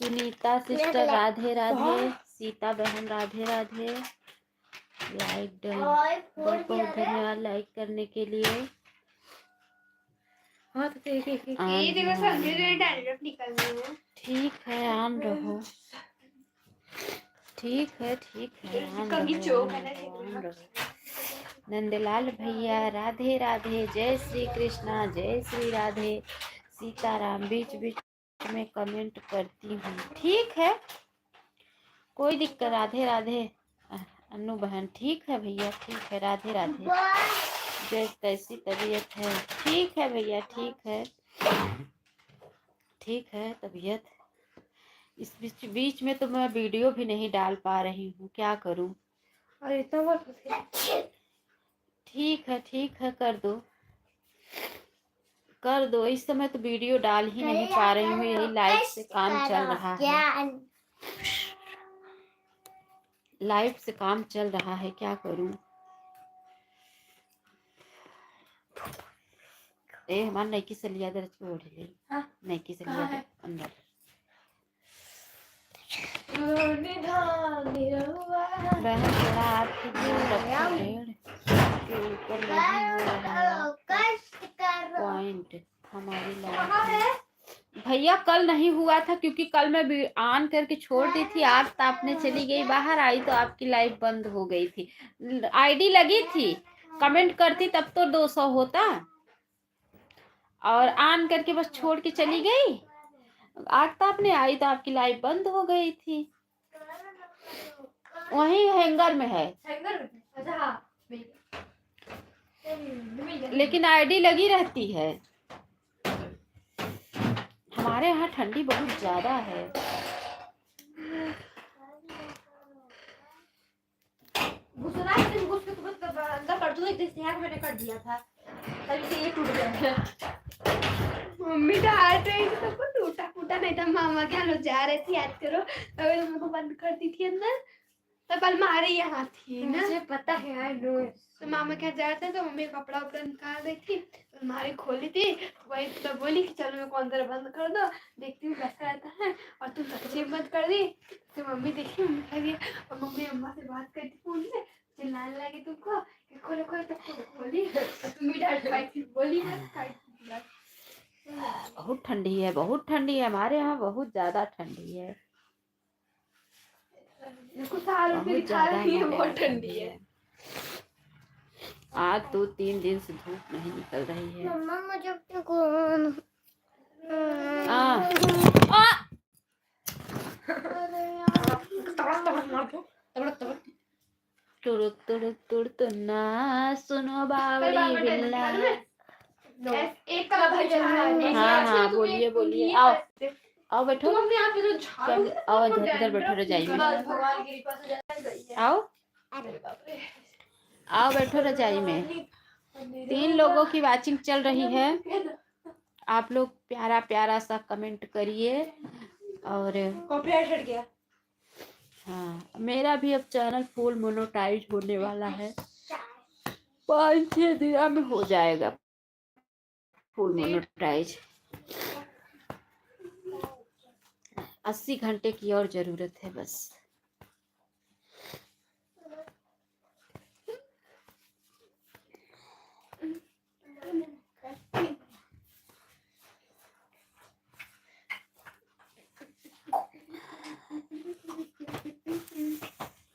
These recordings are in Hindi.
सुनीता सिस्टर राधे राधे, सीता बहन राधे राधे। लाइक डन, बहुत बहुत धन्यवाद लाइक करने के लिए। हाँ तो ठीक है, आम रहो। ठीक है आम रहो। नंदलाल भैया राधे राधे, जय श्री कृष्णा, जय श्री राधे। सीताराम बीच बीच में कमेंट करती हूँ, ठीक है, कोई दिक्कत। राधे राधे अनु बहन, ठीक है भैया, ठीक है, राधे राधे। जय, कैसी तबीयत है? ठीक है भैया, ठीक है तबीयत। इस बीच में तो मैं वीडियो भी नहीं डाल पा रही हूँ, क्या करूँ। अरे ठीक है, कर दो। इस समय तो वीडियो डाल ही नहीं पा रही हूँ, यही लाइव से काम चल रहा है। लाइव से काम चल रहा है, क्या करूँ। हमारा नैकी से लिया दे, ओढ़ ले। नैकी से लिया दे अंदर। बहन थोड़ा आपकी ऊपर पॉइंट हमारी लाइफ। भैया कल नहीं हुआ था क्योंकि कल मैं ऑन करके छोड़ दी थी, आप तापने चली गई बाहर, आई तो आपकी लाइफ बंद हो गई थी। आईडी लगी थी, कमेंट करती तब तो 200 होता, और ऑन करके बस छोड़ के चली गई। आग तापने आई तो आपकी लाइफ बंद हो गई थी। वही हैंगर में है, लेकिन आईडी लगी रहती है। हमारे यहाँ ठंडी बहुत ज्यादा है। मैंने कर दिया था, तभी से ये टूट गया। मम्मी डाल रही थी तो टूटा नहीं था। मामा के यहाँ जा रहे थे, याद करो, तभी तुमको बंद कर दी थी अंदर, तब अलमारी यहाँ थी ना, मुझे पता है, आई नो। तो मामा के यहाँ जा रहे थे तो मम्मी कपड़ा उपड़ा निकाल रही थी, अलमारी खोली थी, वही तो बोली कि चलो मैं को अंदर बंद कर दो, देखती हूँ कैसा रहता है, और तुम सच्ची बंद कर दी। तो मम्मी देखी, मम्मी लगी, और मम्मी अम्मा से बात करती फोन में, चिल्लाने लगी तुमको कि खोलो खोलो, तो खोली, तुम भी डांट खाई थी, बोली मत खाई थी। बहुत ठंडी है, बहुत ठंडी है, हमारे यहाँ बहुत ज्यादा ठंडी है, बहुत ठंडी है। आज 2-3 दिन से धूप नहीं निकल रही है। मम्मा मुझे तुड़ना सुनो बावड़ी बिल्ला। एक का भाई हाँ बोलिए, आओ बैठो, आओ इधर बैठो रजाई में, आओ बैठो रजाई में। 3 लोगों की वाचिंग चल रही है, आप लोग प्यारा प्यारा सा कमेंट करिए। और हाँ, मेरा भी अब चैनल फुल मोनेटाइज होने वाला है, 5-6 दिन में हो जाएगा फुल मोनेटाइज। 80 घंटे की और जरूरत है बस।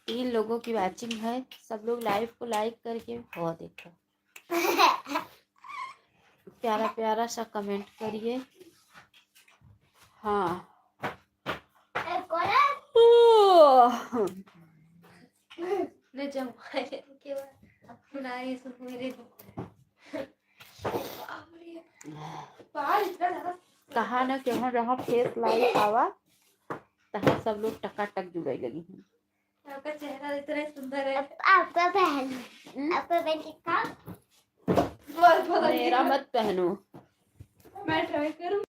तीन लोगों की वाचिंग है, सब लोग लाइव को लाइक करके बहुत देखो, प्यारा प्यारा सा कमेंट करिए। हाँ ले जाओ कहा न कि जहाँ फेस लाइव आवा तहाँ सब लोग टकाटक जुड़े लगी हैं। आपका चेहरा इतना सुंदर है। आपका पहन मेरा मत पहनो। मैं ट्राई करूँ।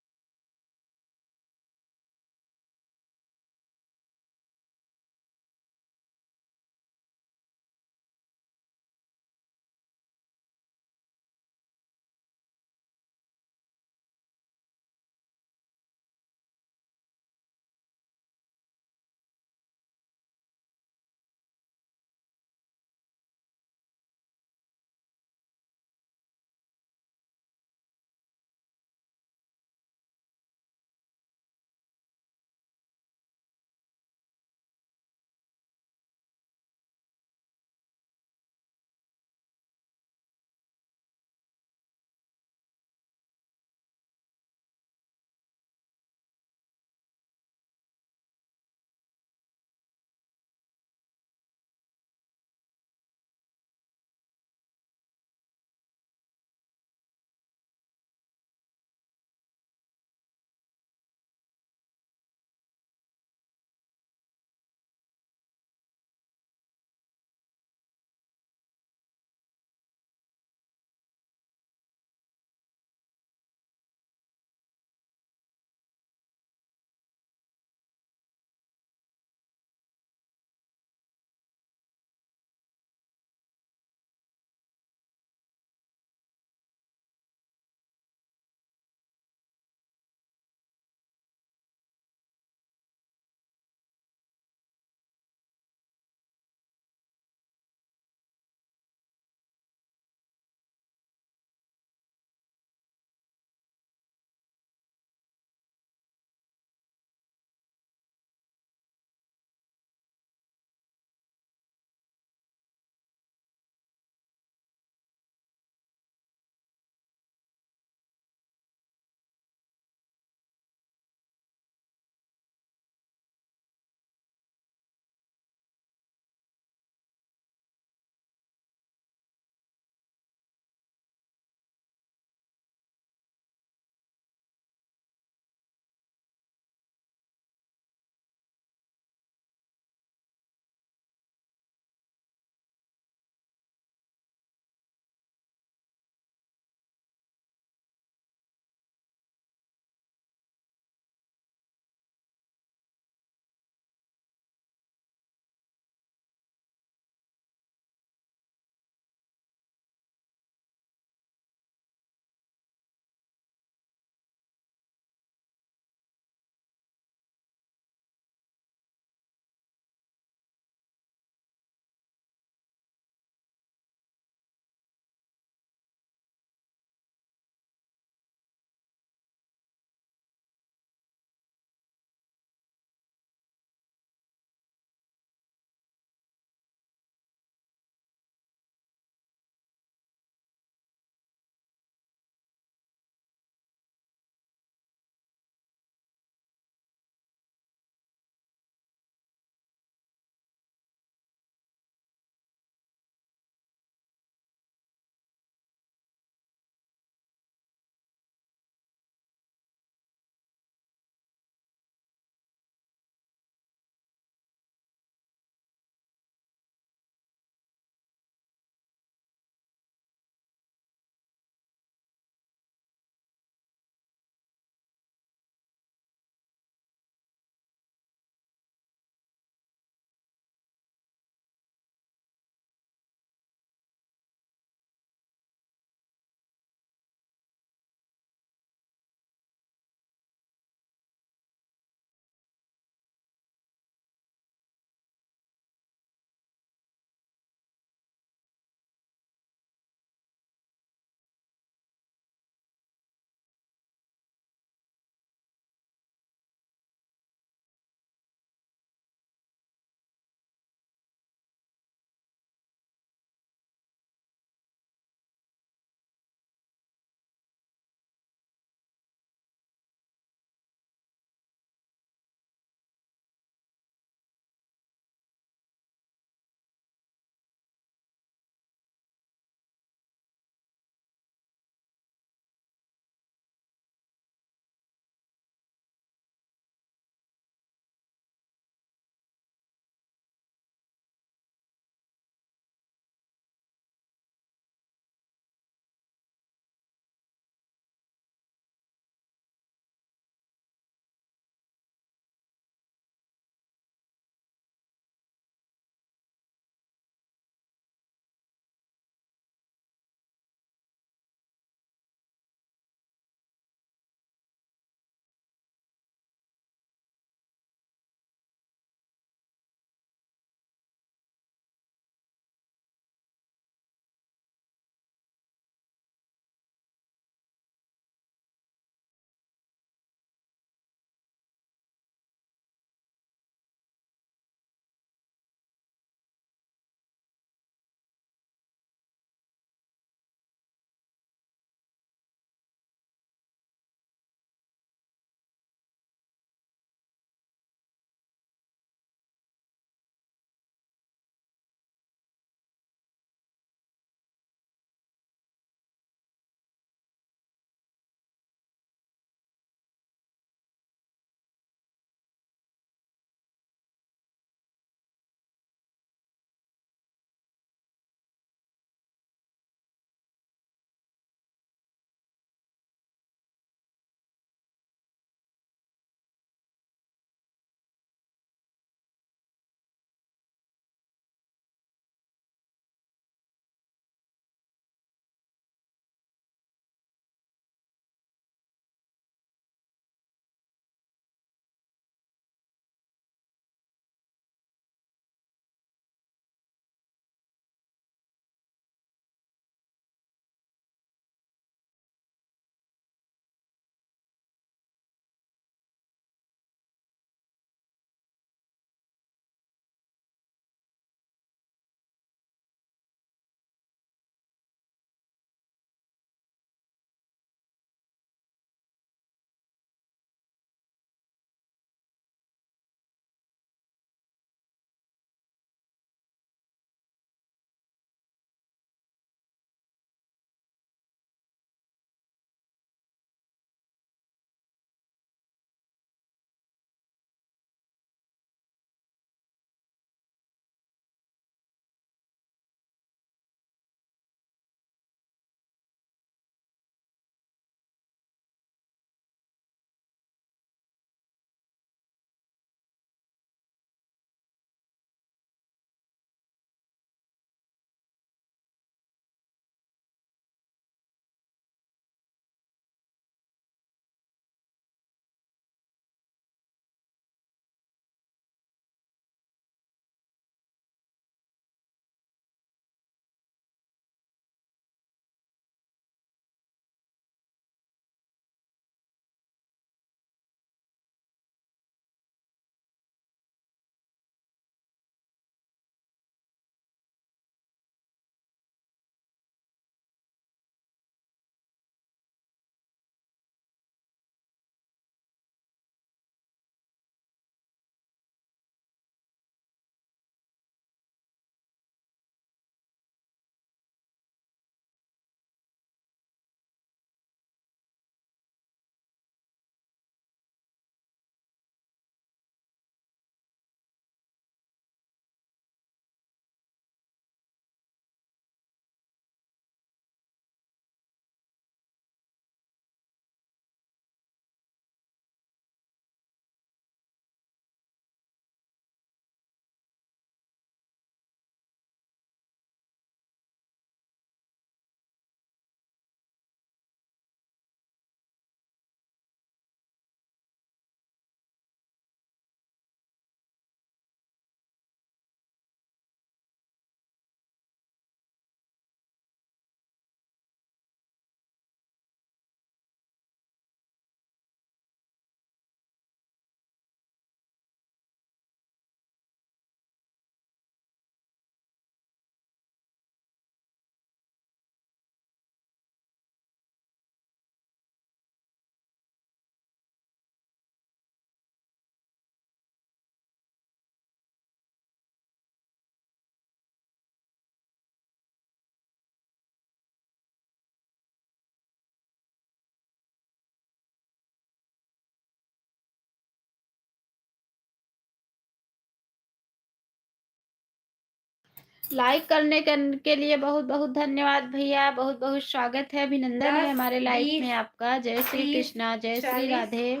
लाइक करने के लिए बहुत बहुत धन्यवाद भैया, बहुत बहुत स्वागत है, अभिनंदन है हमारे लाइफ में आपका। जय श्री कृष्णा, जय श्री राधे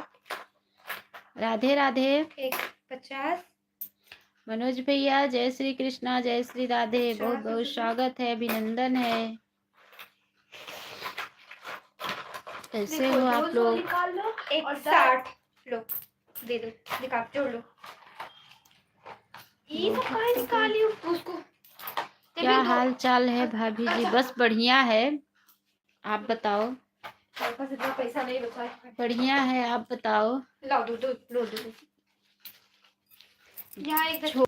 राधे राधे। 50 मनोज भैया जय श्री कृष्णा, जय श्री राधे, बहुत बहुत स्वागत है, अभिनंदन है। कैसे हो आप लोग? 160 लो, दे दो, दिखा जोड़ लो। ये तो कहाँ निकाली उसको? क्या हाल चाल है भाभी जी? बस बढ़िया है, आप बताओ। मेरे पास इतना पैसा नहीं बचा है। बढ़िया है, आप बताओ। लाओ दो लो दो। यहाँ एक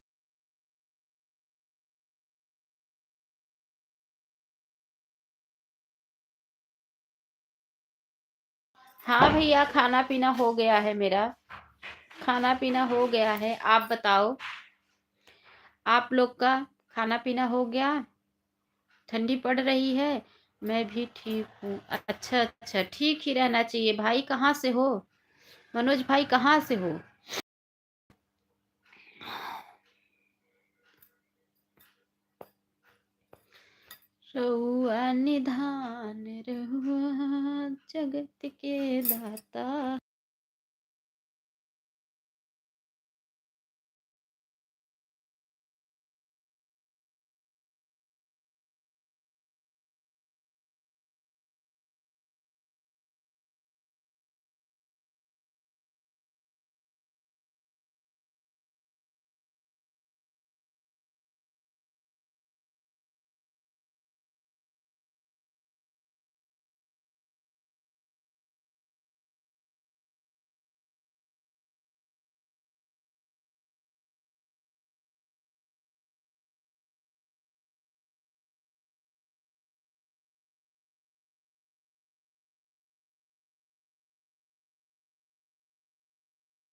हाँ भैया, खाना पीना हो गया है, मेरा खाना पीना हो गया है। आप बताओ, आप लोग का खाना पीना हो गया? ठंडी पड़ रही है? मैं भी ठीक हूँ। अच्छा अच्छा, ठीक ही रहना चाहिए भाई। कहाँ से हो मनोज भाई, कहाँ से हो? रहुआ निधान रहुआ जगत के दाता।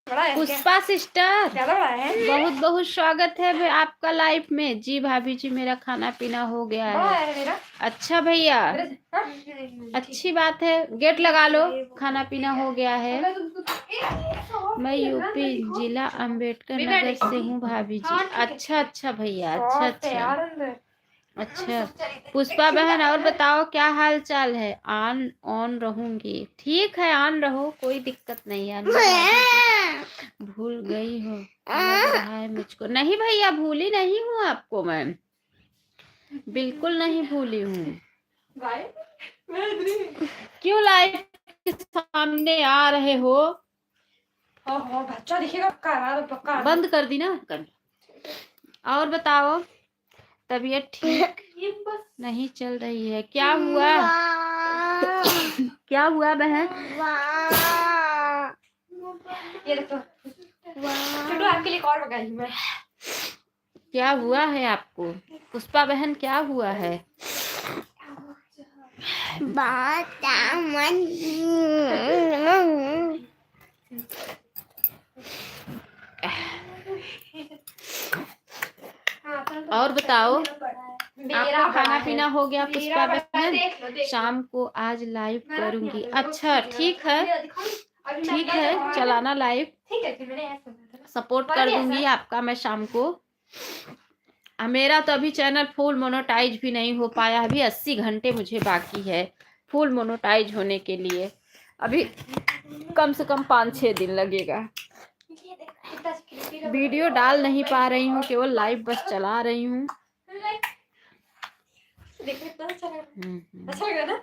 पुष्पा सिस्टर बहुत बहुत स्वागत है आपका लाइफ में जी। भाभी जी, मेरा खाना पीना हो गया है। अच्छा भैया, अच्छी बात है, गेट लगा लो, खाना पीना हो गया है। मैं यूपी जिला अम्बेडकर नगर से हूँ भाभी जी। अच्छा अच्छा भैया, अच्छा अच्छा अच्छा। पुष्पा बहन, और बताओ क्या हाल चाल है? ऑन रहूंगी, ठीक है, ऑन रहो, कोई दिक्कत नहीं है। भूल गई हो लग रहा है मुझको। नहीं भैया, भूली नहीं हूँ आपको मैं, बिल्कुल नहीं भूली हूँ। क्यों लाइव के सामने आ रहे हो? बच्चा दिखेगा पक्का बंद कर दी ना कर। और बताओ, तबीयत ठीक नहीं चल रही है? क्या हुआ? क्या हुआ बहन? ये देखो, छोटू आपके लिए और मंगाई मैं। क्या हुआ है आपको पुष्पा बहन, क्या हुआ है? और बताओ, आपका खाना पीना हो गया पुष्पा बहन? शाम को आज लाइव करूंगी। अच्छा ठीक है, ठीक है, चलाना लाइव, सपोर्ट कर दूंगी आपका मैं शाम को। मेरा तो अभी चैनल फुल मोनेटाइज भी नहीं हो पाया, अभी 80 घंटे मुझे बाकी है फुल मोनेटाइज होने के लिए। अभी कम से कम 5-6 दिन लगेगा। वीडियो डाल नहीं पा रही हूँ, केवल लाइव बस चला रही हूँ। अच्छा लगा ना?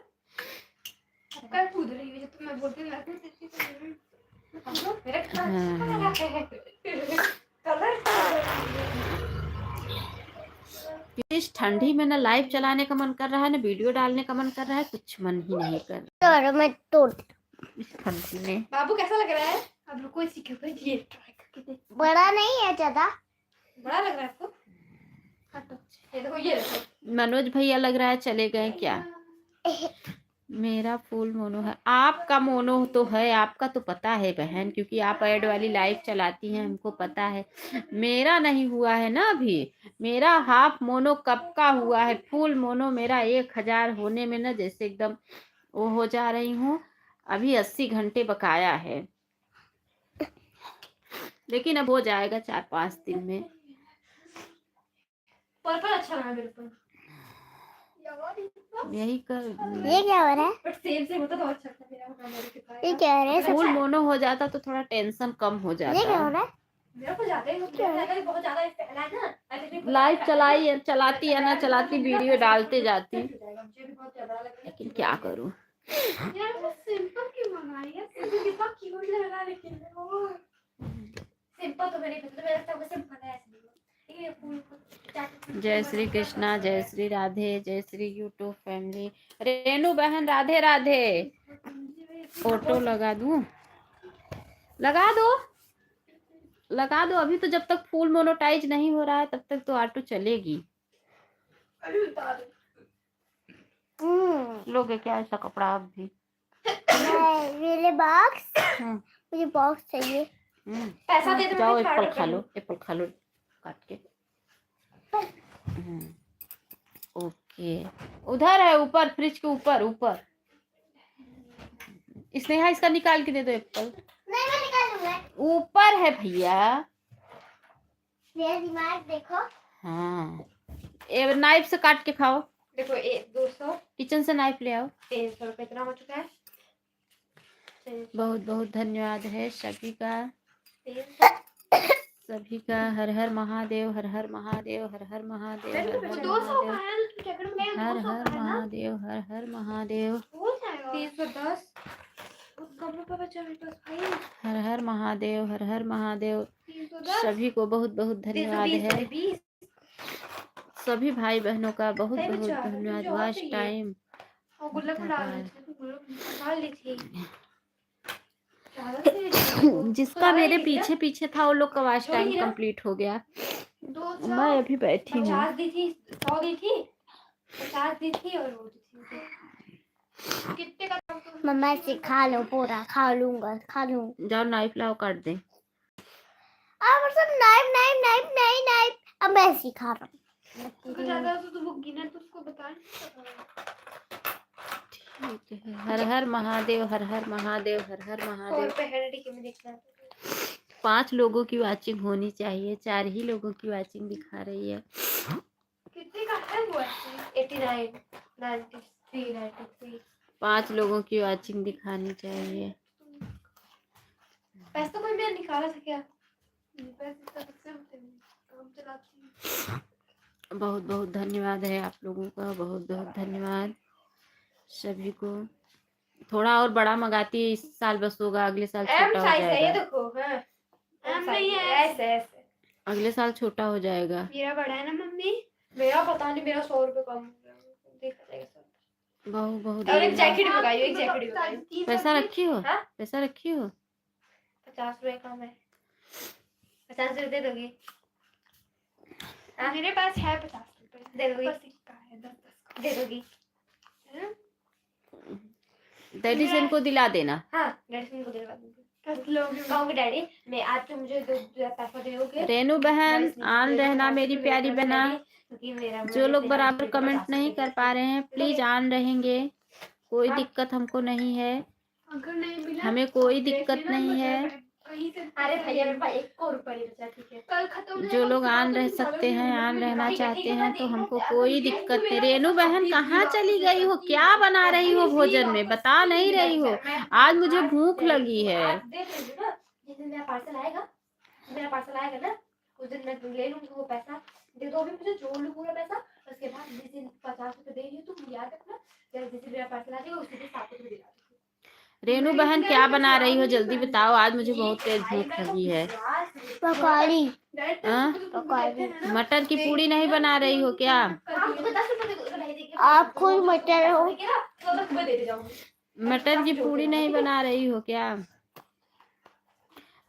कल कूद रही है तो मैं बोलती इस ठंडी में ना लाइव चलाने का मन कर रहा है, ना वीडियो डालने का मन कर रहा है, कुछ मन ही नहीं कर रहा। मैं तोड़ इस ठंडी में। बाबू कैसा लग रहा है? अब रुको, इसी के ऊपर ये ट्राई करके देखो। बड़ा नहीं है ज्यादा, बड़ा लग रहा है आपको? ये देखो, ये देखो। मनोज भैया लग रहा है चले गए क्या? मेरा फुल मोनो है, आपका मोनो तो है, आपका तो पता है बहन, क्योंकि आप ऐड वाली लाइव चलाती हैं, हमको पता है। मेरा नहीं हुआ है ना अभी, मेरा हाफ मोनो कब का हुआ है। फुल मोनो मेरा 1000 होने में ना जैसे एकदम वो हो जा रही हूँ। अभी 80 घंटे बकाया है, लेकिन अब हो जाएगा 4-5 दिन में। पर्पल अच्छा लगा मेरे को। यही कर। ये क्या हो रहा है? बट सेम होता तो अच्छा था मेरा मेरे के पास। ये क्या हो रहा है? फूल मोनो हो जाता तो थोड़ा टेंशन कम हो ये क्या जाता। हो रहा है? मेरा को ज्यादा ही बहुत ज्यादा फैला है ना। लाइव चलाई चलाती है ना चलाती, वीडियो डालते जाती, लेकिन क्या करूं। यार वो सिंपल क्यों मंगाई है? सिंपल कितना क्यूट लग रहा है लेकिन वो सिंपल तो मेरे पसंद है, लगता है वैसे बना है ये फूल को। जय श्री कृष्णा, जय श्री राधे, जय श्री यूट्यूब फैमिली। रेनू बहन राधे राधे। ऑटो लगा दूं? लगा दो, लगा दो। अभी तो जब तक फुल मोनेटाइज नहीं हो रहा है तब तक तो ऑटो चलेगी। लोगे क्या ऐसा कपड़ा आप भी? मेरे बॉक्स, मुझे बॉक्स चाहिए। पैसा दे दो। जाओ एप्पल खा लो, एप्पल खा लो काट के। ओके, उधर है ऊपर, फ्रिज के ऊपर ऊपर। स्नेहा इसका निकाल के दे दो एप्पल। नहीं मैं निकालूंगा। ऊपर है भैया। मेरा दिमाग देखो। हाँ, ये नाइफ से काट के खाओ। देखो 200 किचन से नाइफ ले आओ। 300 रुपए इतना हो चुका है। बहुत बहुत धन्यवाद है सभी का, सभी का। हर हर महादेव, हर हर महादेव, हर हर महादेव, हर हर 200 महादेव, हर हर महादेव, हर हर महादेव, 310 कम रुपए बचा मेरे पास भाई। हर हर महादेव, हर हर महादेव। 310 सभी को बहुत बहुत धन्यवाद है। सभी भाई बहनों का बहुत बहुत धन्यवाद। वॉच टाइम गुल्लक में डाल लीजिए। जिसका मेरे पीछे पीछे था वो लोग का वॉच टाइम कंप्लीट हो गया। मैं अभी बैठी हूँ। 50 दी थी, 100 दी थी, 50 दी थी और वो दी थी। कितने का? मम्मा से खा लो, पूरा खा लूंगा, खा लूं। जाओ नाइफ लाओ काट दे। अब सब knife knife knife knife knife. अब मैं ऐसे ही खा रहा हूँ। ज्यादा तो वो गिना तो उसको बता। ठीक है। हर हर महादेव, हर हर महादेव, हर हर महादेव। 5 लोगों की वाचिंग होनी चाहिए, 4 ही लोगों की वाचिंग दिखा रही है। कितने का है वो? 89 93 93। 5 लोगों की वाचिंग दिखानी चाहिए। पैसा तो कोई मेरा निकाला था क्या? पैसे तो सबसे होते हैं, काम चलाती हूँ। बहुत बहुत धन्यवाद है आप लोगों का, बहुत बहुत धन्यवाद सभी को। थोड़ा और बड़ा मंगाती, इस साल बस होगा, अगले साल छोटा हो जाएगा। ये देखो हाँ, एम नहीं है, ऐसे ऐसे अगले साल छोटा हो जाएगा। मेरा बड़ा है ना मम्मी। मेरा पता नहीं, मेरा 100 रुपए कम हो गया, देखा जाएगा सब। बहुत बहुत और एक जैकेट भी लगाई, एक जैकेट भी लगाई। पैसा रखी हो? हाँ? पैसा रखी हो? 50 रुपए कम है। 50 रुपए दे दोगी? मेरे पास है 50 रुपए, दे दोगी? सिक्का है 10 दे दोगी? डैडी से इनको दिला देना। हाँ डैडी से इनको दिलवा दूंगी। कहूँगी डैडी मैं आज तो मुझे 2 पैसा दोगे। रेनू बहन ऑन रहना मेरी प्यारी बहना। जो लोग बराबर कमेंट नहीं कर पा रहे हैं प्लीज ऑन रहेंगे। कोई दिक्कत हमको नहीं है, हमें कोई दिक्कत नहीं है। अरे भैया मेरे पास 1 रुपया नहीं बचा, ठीक है? कल खत्म। जो लोग ऑन रह सकते हैं, ऑन रहना चाहते हैं तो हमको कोई दिक्कत नहीं। रेनू बहन कहाँ चली गई हो? क्या बना रही हो भोजन में? बता नहीं रही हो। आज मुझे भूख लगी है। जिस दिन मेरा पार्सल आएगा, ना उस दिन मैं ले लूंगी वो पैसा। दे दो अभी मुझे, जोड़ लूँ पूरा पैसा। उसके बाद जिस दिन 50 रुपए दे रही हो तुम याद रखना, जिस दिन मेरा पार्सल आ जाएगा उसी दिन 7 रुपए दिला। रेनू बहन क्या बना रही हो जल्दी बताओ, आज मुझे बहुत तेज भूख लगी है। पकौड़ी। मटर की पूड़ी नहीं बना रही हो क्या? आप खुद मटर हो। मटर की पूड़ी नहीं बना रही हो क्या?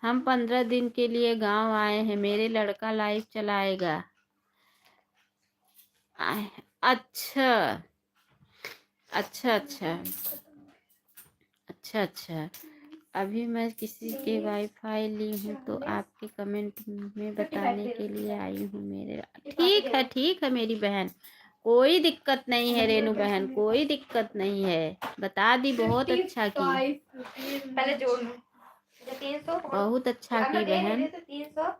हम 15 दिन के लिए गांव आए हैं, मेरे लड़का लाइव चलाएगा। अच्छा अच्छा अच्छा अच्छा अच्छा। अभी मैं किसी के वाईफाई ली हूँ तो आपके कमेंट में बताने के लिए आई हूँ मेरे। ठीक है मेरी बहन, कोई दिक्कत नहीं है रेनू बहन, कोई दिक्कत नहीं है। बता दी, बहुत अच्छा की। पहले जोड़ लो। 300 बहुत अच्छा की बहन। 300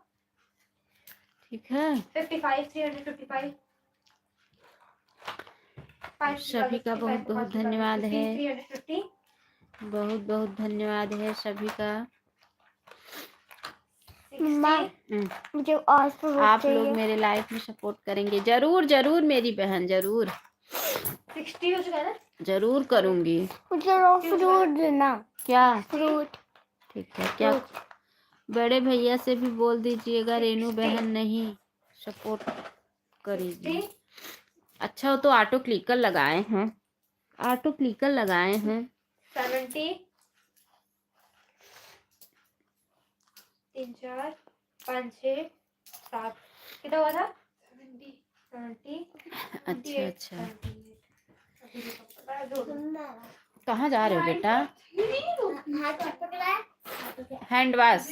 ठीक है। 55 355 सभी का बहुत बहुत धन्यवाद है, बहुत बहुत धन्यवाद है सभी का। मम्मा मुझे और फ्रूट आप चाहिए। लोग मेरे लाइफ में सपोर्ट करेंगे जरूर जरूर मेरी बहन, जरूर 60 हो चुका है ना? जरूर करूंगी। मुझे और फ्रूट देना। क्या फ्रूट ठीक है, क्या बड़े भैया से भी बोल दीजिएगा रेनू बहन नहीं सपोर्ट करेगी। अच्छा हो तो ऑटो क्लिकर लगाए हैं, ऑटो क्लिकर लगाए हैं। 70 3 4 5 6 7 कितना हुआ था? 70 अच्छा अच्छा, 78 कहाँ जा रहे हो बेटा? हाथ पकड़ा है। Hand wash.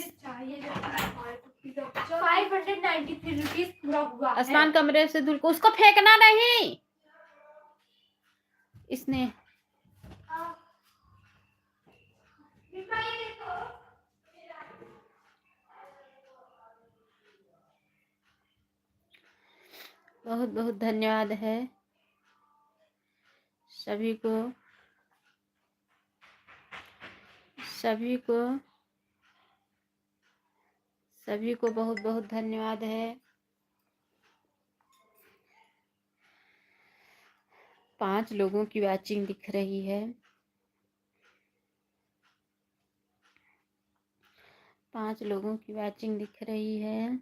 593 रुपीज पूरा हुआ है। स्नान कमरे से धुल को उसको फेंकना नहीं, इसने बहुत बहुत धन्यवाद है सभी को, सभी को, सभी को बहुत बहुत धन्यवाद है। 5 लोगों की वॉचिंग दिख रही है, 5 लोगों की वॉचिंग दिख रही है।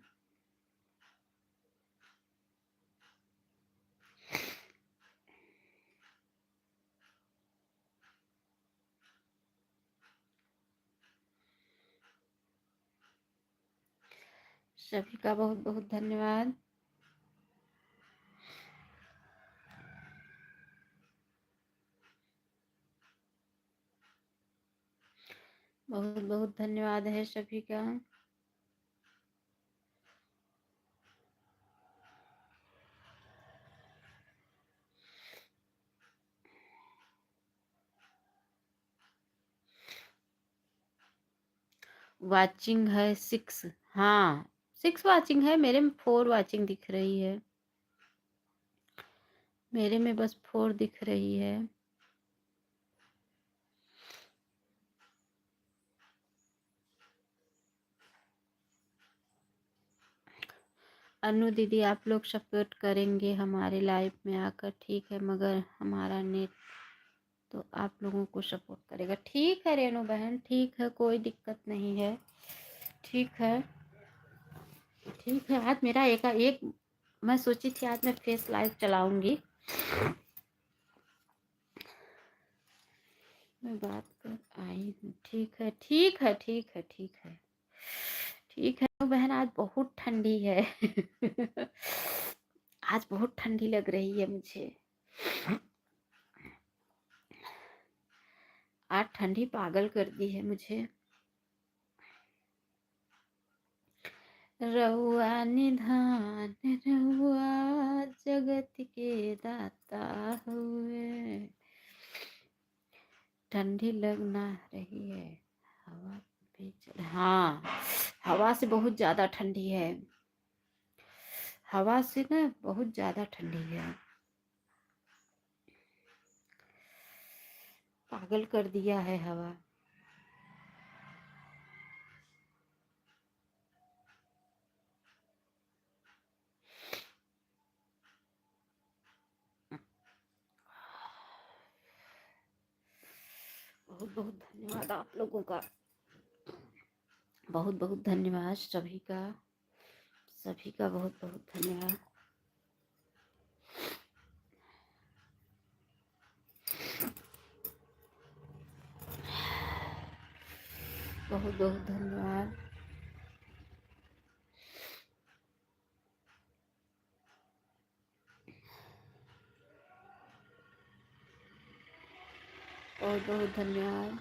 सभी का बहुत बहुत धन्यवाद। बहुत बहुत धन्यवाद है सभी का। वाचिंग है 6, हाँ 6 वाचिंग है, मेरे में 4 वाचिंग दिख रही है, मेरे में बस 4 दिख रही है। अनु दीदी आप लोग सपोर्ट करेंगे हमारे लाइफ में आकर, ठीक है, मगर हमारा नेट तो आप लोगों को सपोर्ट करेगा। ठीक है रेनू बहन, ठीक है, कोई दिक्कत नहीं है, ठीक है, ठीक है। आज मेरा एक मैं सोची थी आज मैं फेस लाइव चलाऊंगी, मैं बात कर आई हूँ। ठीक है ठीक है ठीक है ठीक है ठीक है बहन, आज बहुत ठंडी है आज बहुत ठंडी लग रही है मुझे, आज ठंडी पागल कर दी है मुझे। रहुआ निधान रहुआ जगत के दाता हुए, ठंडी लगना रही है हवा भी चल, हाँ हवा से बहुत ज्यादा ठंडी है, हवा से ना बहुत ज्यादा ठंडी है, पागल कर दिया है हवा। बहुत बहुत धन्यवाद आप लोगों का, बहुत बहुत धन्यवाद सभी का, सभी का बहुत बहुत धन्यवाद। बहुत बहुत धन्यवाद। बहुत बहुत धन्यवाद।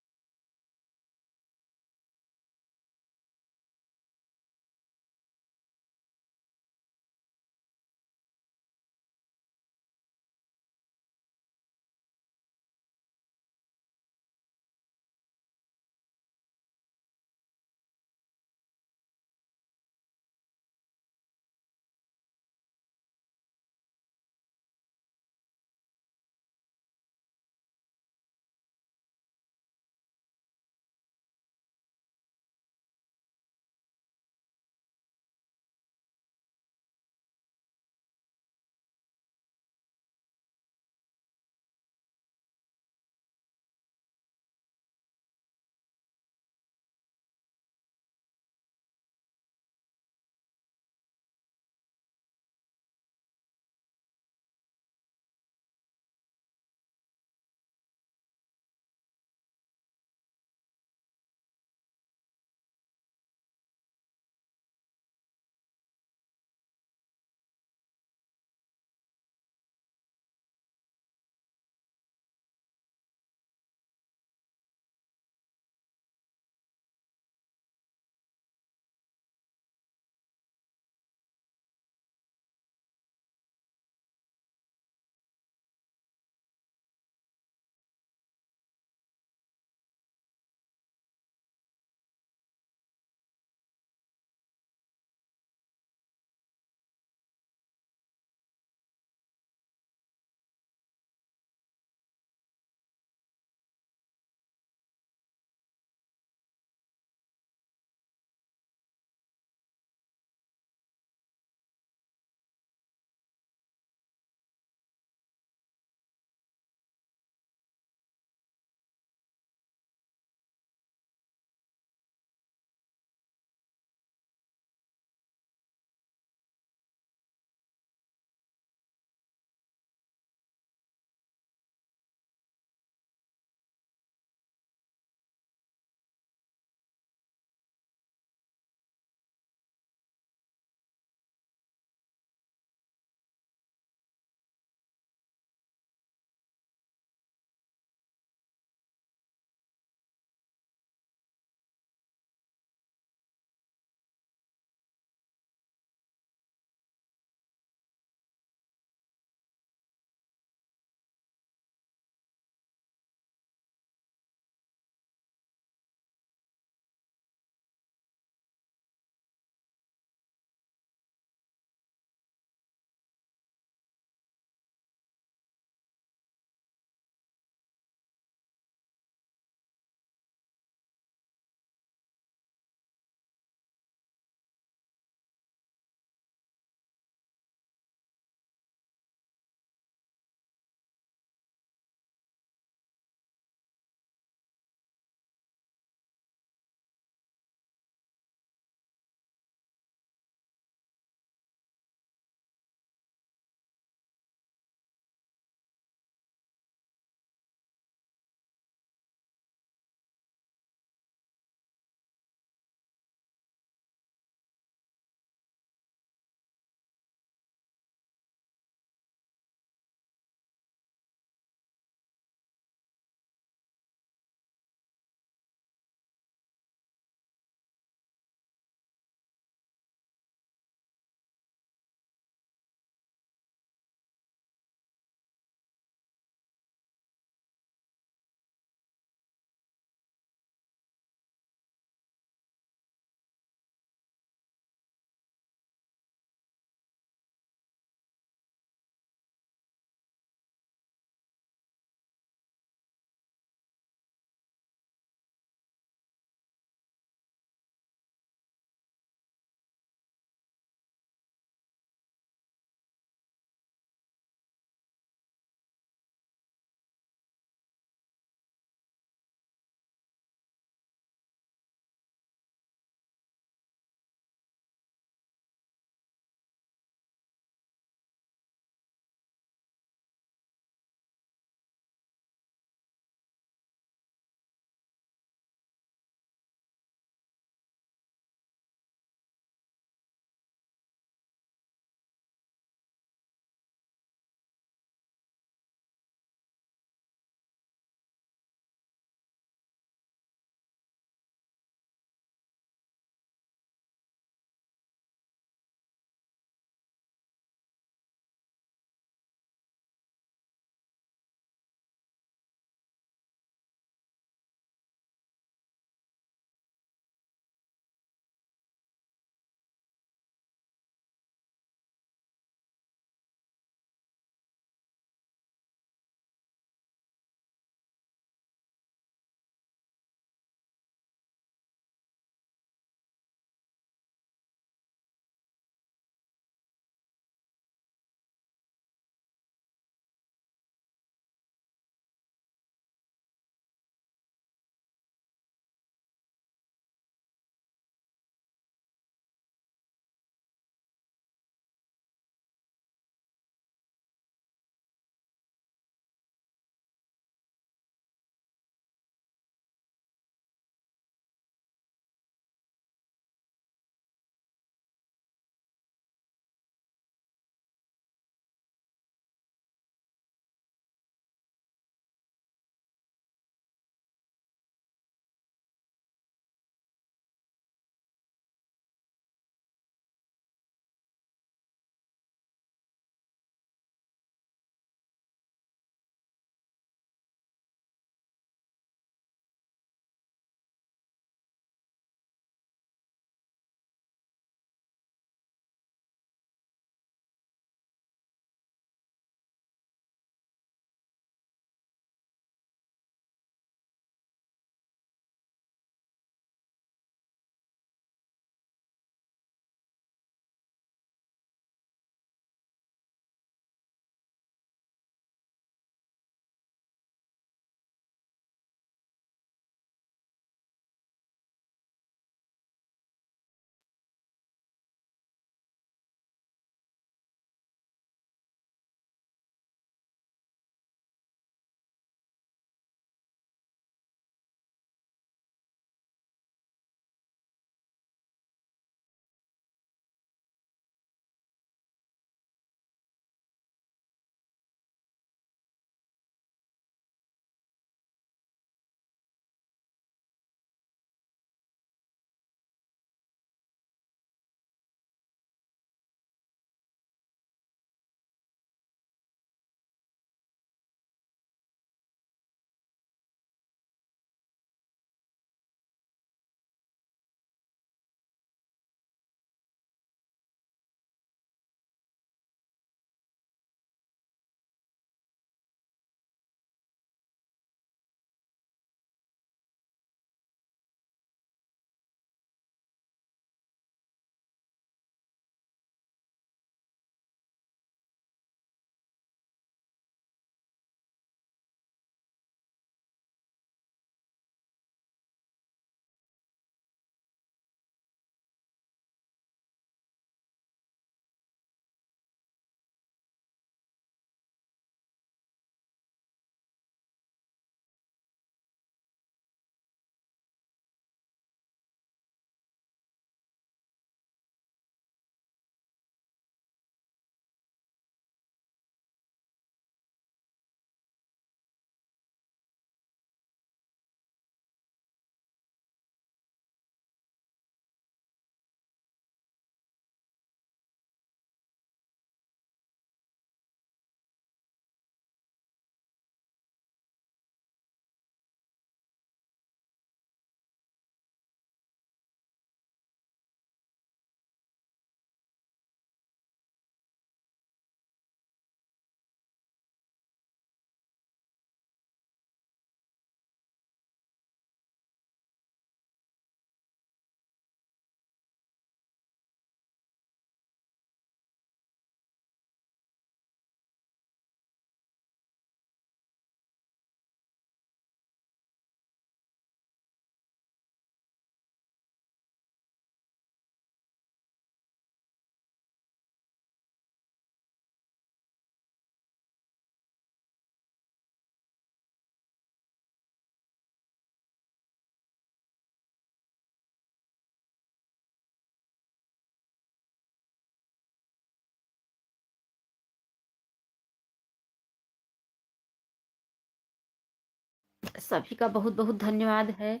सभी का बहुत बहुत धन्यवाद है।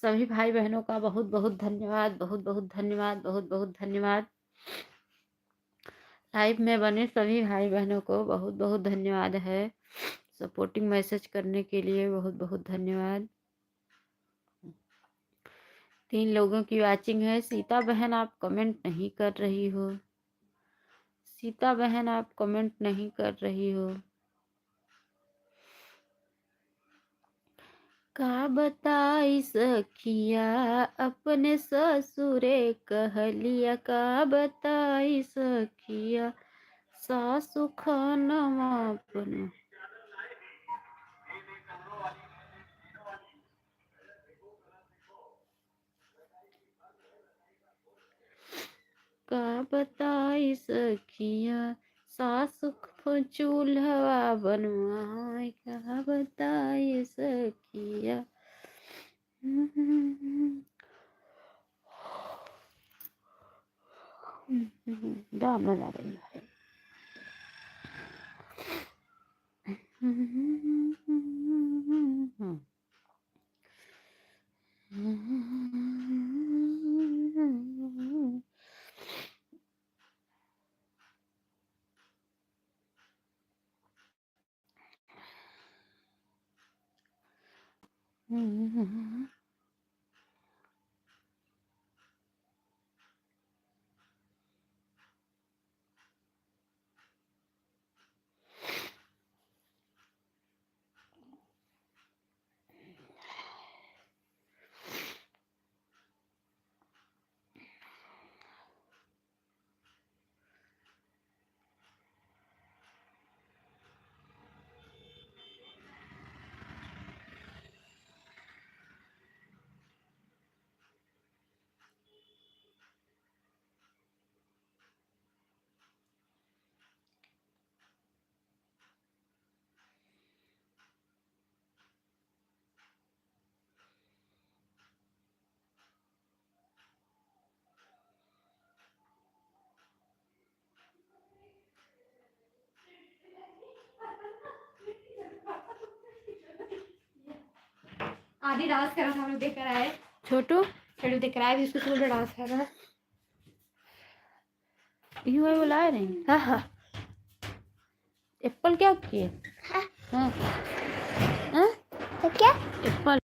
सभी भाई बहनों का बहुत बहुत धन्यवाद, बहुत बहुत धन्यवाद, बहुत बहुत धन्यवाद। लाइव में बने सभी भाई बहनों को बहुत बहुत धन्यवाद है। सपोर्टिंग मैसेज करने के लिए बहुत बहुत धन्यवाद। 3 लोगों की वाचिंग है। सीता बहन आप कमेंट नहीं कर रही हो, सीता बहन आप कमेंट नहीं कर रही हो। का बताई सखिया अपने ससुरे कहलिया, का बताई सखिया सासु खानवा अपना। का बताई सखिया सासु चूल्हा बनवाए, का बताई सखिया। दाम लगा रही है। आधी डांस कर रहा था, हम लोग देख कर आए। छोटू छोटू देख कर आए भी, उसको स्कूल में डांस कर रहा है। यू है बुला रही। हाँ हाँ। एप्पल क्या किए? हाँ हाँ तो क्या एप्पल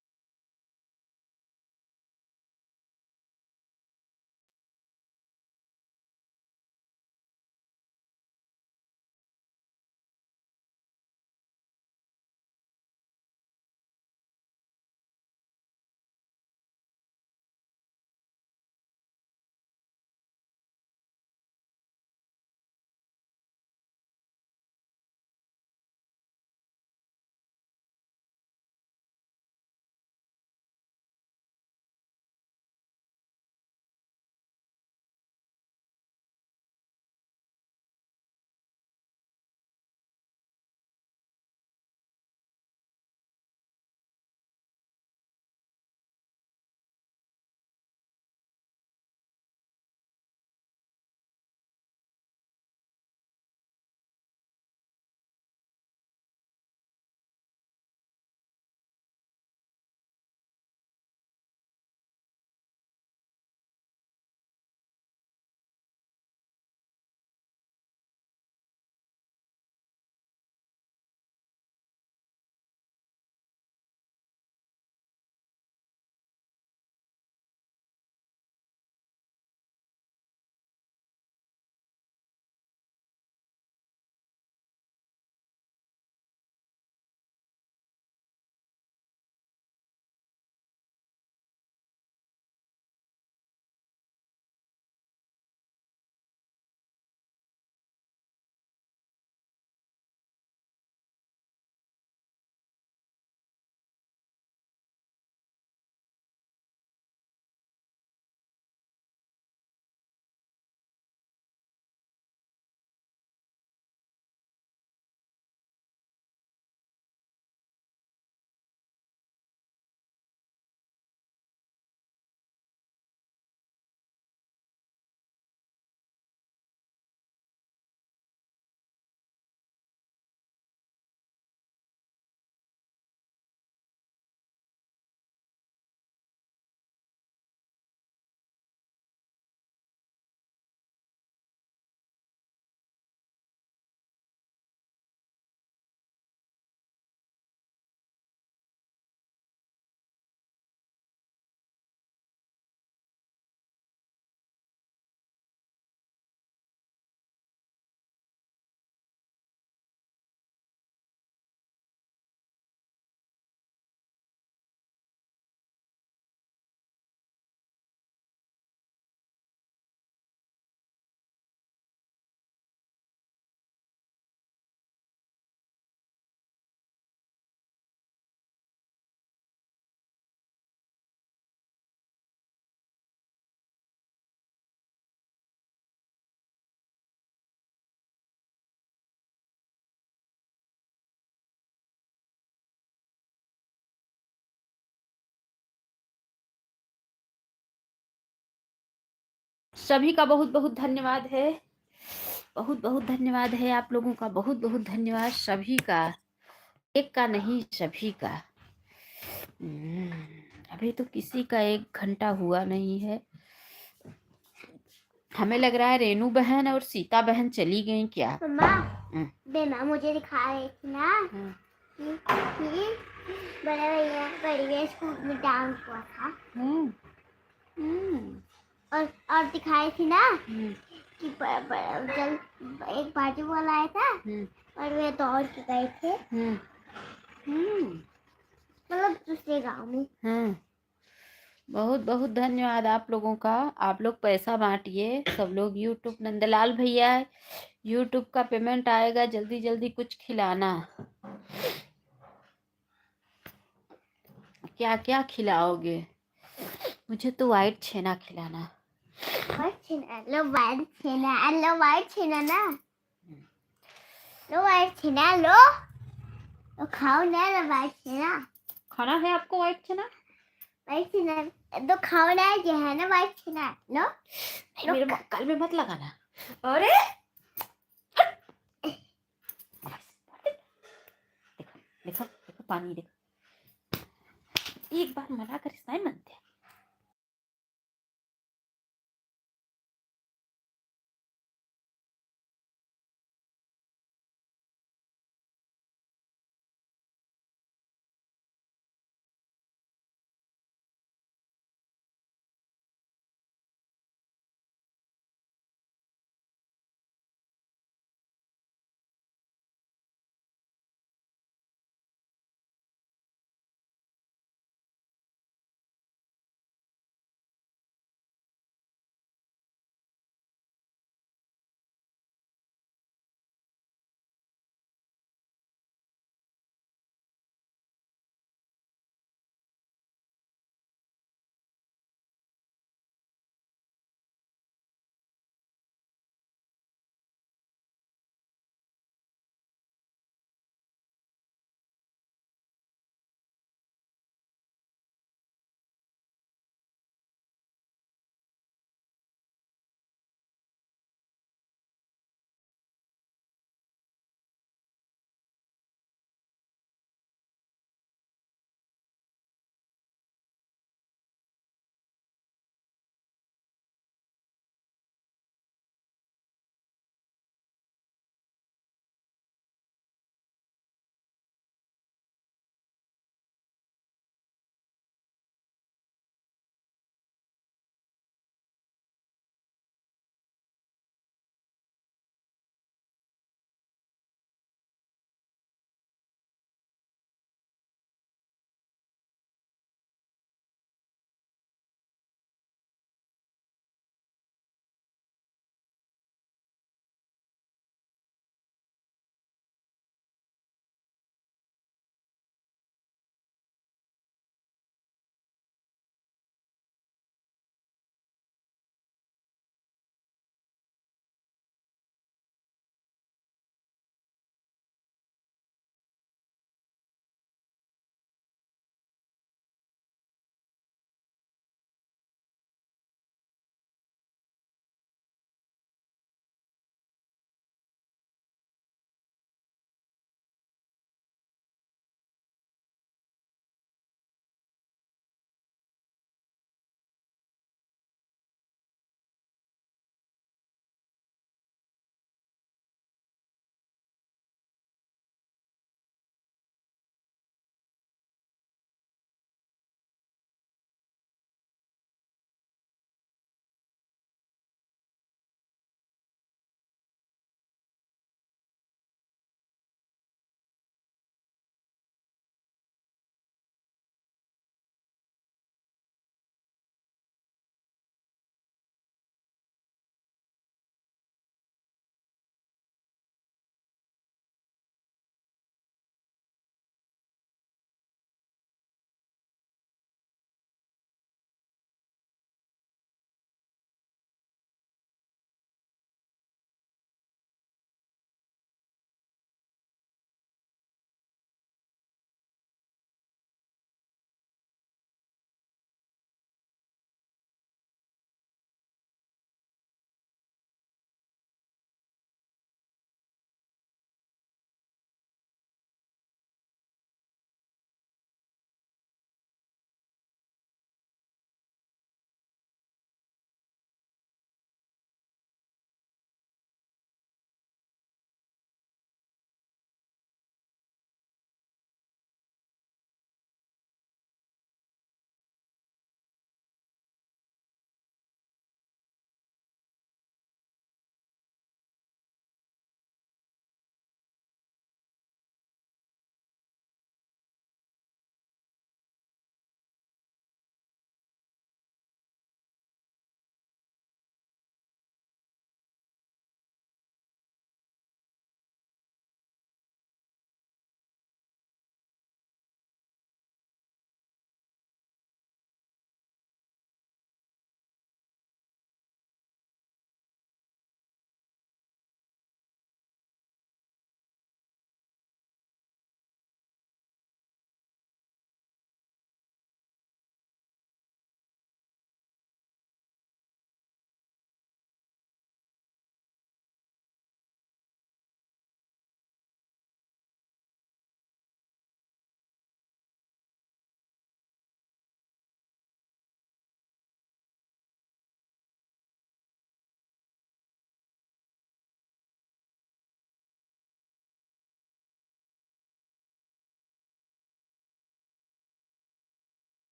सभी का बहुत बहुत धन्यवाद है, बहुत बहुत धन्यवाद है आप लोगों का, बहुत बहुत धन्यवाद सभी का, एक का नहीं सभी का। अभी तो किसी का 1 घंटा हुआ नहीं है। हमें लग रहा है रेनू बहन और सीता बहन चली गई क्या। मम्मा देना मुझे दिखा रही थी ना कि बड़े भैया बड़ी भैया स्कूल में डांस हुआ था और दिखाई थी ना कि जब एक बाजू वाला आया था और वे दौड़ के गए थे मतलब दूसरे गांव में। बहुत बहुत धन्यवाद आप लोगों का। आप लोग पैसा बांटिए सब लोग। यूट्यूब नंदलाल भैया यूट्यूब का पेमेंट आएगा, जल्दी जल्दी कुछ खिलाना। क्या क्या खिलाओगे? मुझे तो वाइट छेना खिलाना। वाइट छेना लो, वाइट छेना लो, वाइट छेना ना लो, वाइट छेना लो, तो खाओ ना लो वाइट छेना। खाना है आपको वाइट छेना? वाइट छेना तो खाओ ना, ये है ना वाइट छेना लो। मेरे मक्कल में मत लगाना। अरे देखो देखो पानी देखो, एक बार मना कर नहीं मानते।